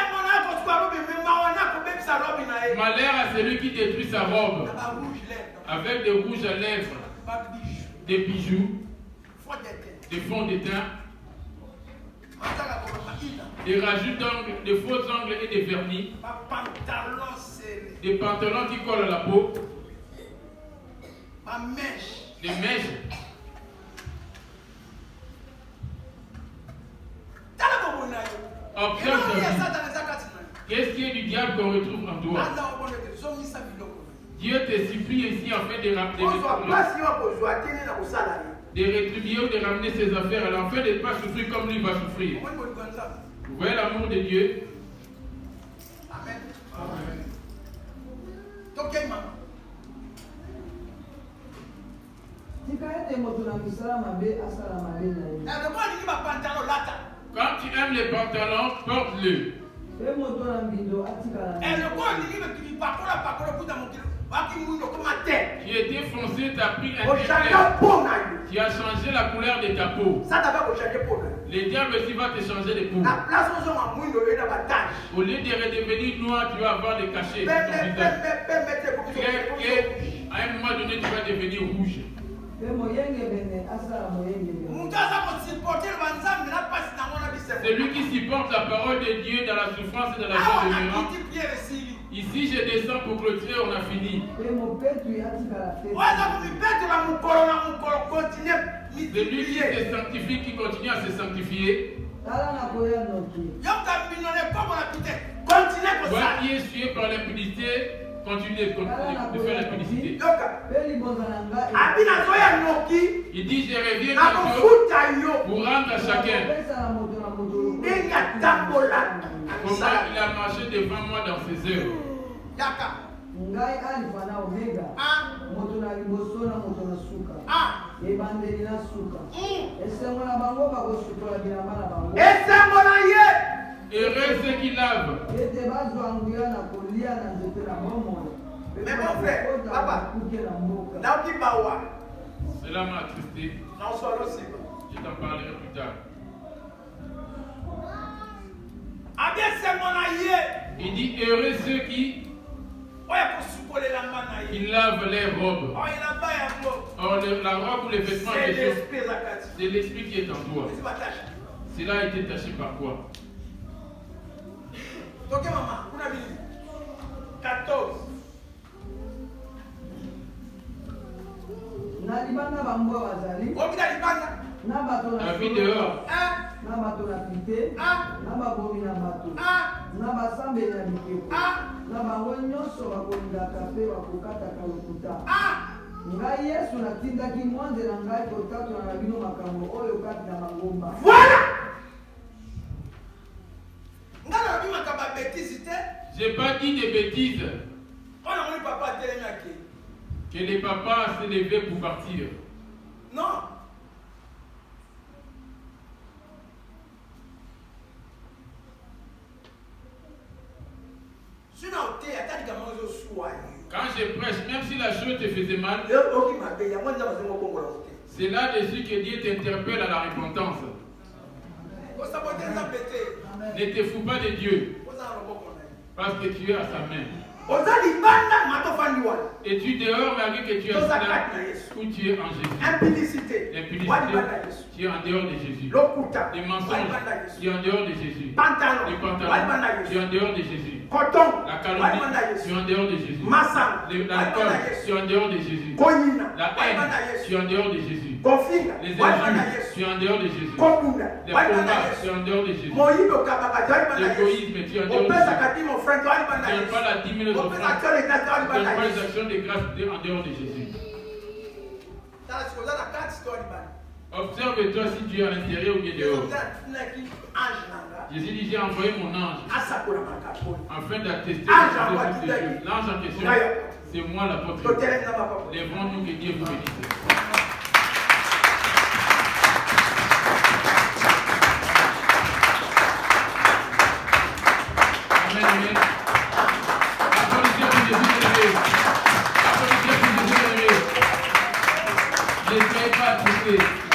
Malheur à celui qui détruit sa robe, avec des rouges à lèvres, des bijoux, des fonds de teint, des rajouts d'ongles, des faux ongles et des vernis, des pantalons qui collent à la peau, des mèches. Observe qu'est-ce qui est du diable qu'on retrouve en toi. Dieu te supplie ici en fait de rétribuer ou de ramener ses affaires à l'enfer, de ne pas souffrir comme lui va souffrir. Vous voyez l'amour de Dieu? Amen. Quand tu aimes les pantalons, porte-le. Qui était foncé, tu as pris un téclès. Tu as changé la couleur de ta peau. Le diable aussi va te changer de peau. Au lieu de redevenir noir, tu vas avoir des cachets sur ton visage. Et à un moment donné, tu vas devenir rouge. Celui qui supporte la parole de Dieu dans la souffrance et dans la joie demeurante. Ici, je descends pour clôturer, on a fini. Celui qui se sanctifie, qui continue à se sanctifier. Toi qui es sué par l'impudicité, continue de faire l'impudicité. Il dit, je reviens bientôt pour rendre à chacun comment il a marché devant moi dans ses œuvres. Ngai alfa na omega moto na liboso na moto na suka ebandeli na suka esengo na bango bakosukola bilamba na bango esengo na ye. Heureux ceux qui lavent. ete bazwa nguya na kolia na nzete na bomoi. Mais mon frère, papa, cela m'a attristé. Je t'en parlerai plus tard. Il dit heureux ceux qui lavent les robes. Or la robe ou les vêtements c'est l'esprit qui est en toi. Cela a été taché par quoi? 14. Na libanda bambo bazali. Na bato na dehors. Na bato na pite. Na babomi na bato. Na basambeli na bikeko. Na bango nyonso bakolingaka mpe bakokataka lokuta. Ngai Yesu natindaki mwanze na ngai kotatona na bino makambo oyo kati na mangomba. Voilà. Je n'ai pas dit des bêtises. Que le papa s'est levé pour partir. Non. Quand je prêche, même si la chose te faisait mal, c'est là-dessus que Dieu t'interpelle à la repentance. Ne te fous pas de Dieu, parce que tu es à sa main. Et tu dehors malgré que tu es assis là, où tu es en Jésus. Impudicité, tu es en dehors de Jésus. Les mensonges, tu es en dehors de Jésus. Les pantalons, tu es en dehors de Jésus. La calomnie, tu es en dehors de Jésus. L'alcool, tu es en dehors de Jésus. La haine, tu es en dehors de Jésus. Les injures, tu es en dehors de Jésus. Les combats, tu es en dehors de Jésus. L'égoïsme, tu es en dehors de Jésus. Tu n'aimes pas la 10 000 offrandes. Tu n'aimes pas les actions de grâce en dehors de Jésus. Observe-toi si tu es à l'intérieur ou bien dehors. Jésus dit, j'ai envoyé mon ange afin d'attester de Dieu. L'ange en question, c'est moi l'apôtre. Lèvons-nous que Dieu vous bénisse. Amen, amen. Applaudissez pour Jésus élevé. Applaudissez pour Jésus élevé. N'essayez pas de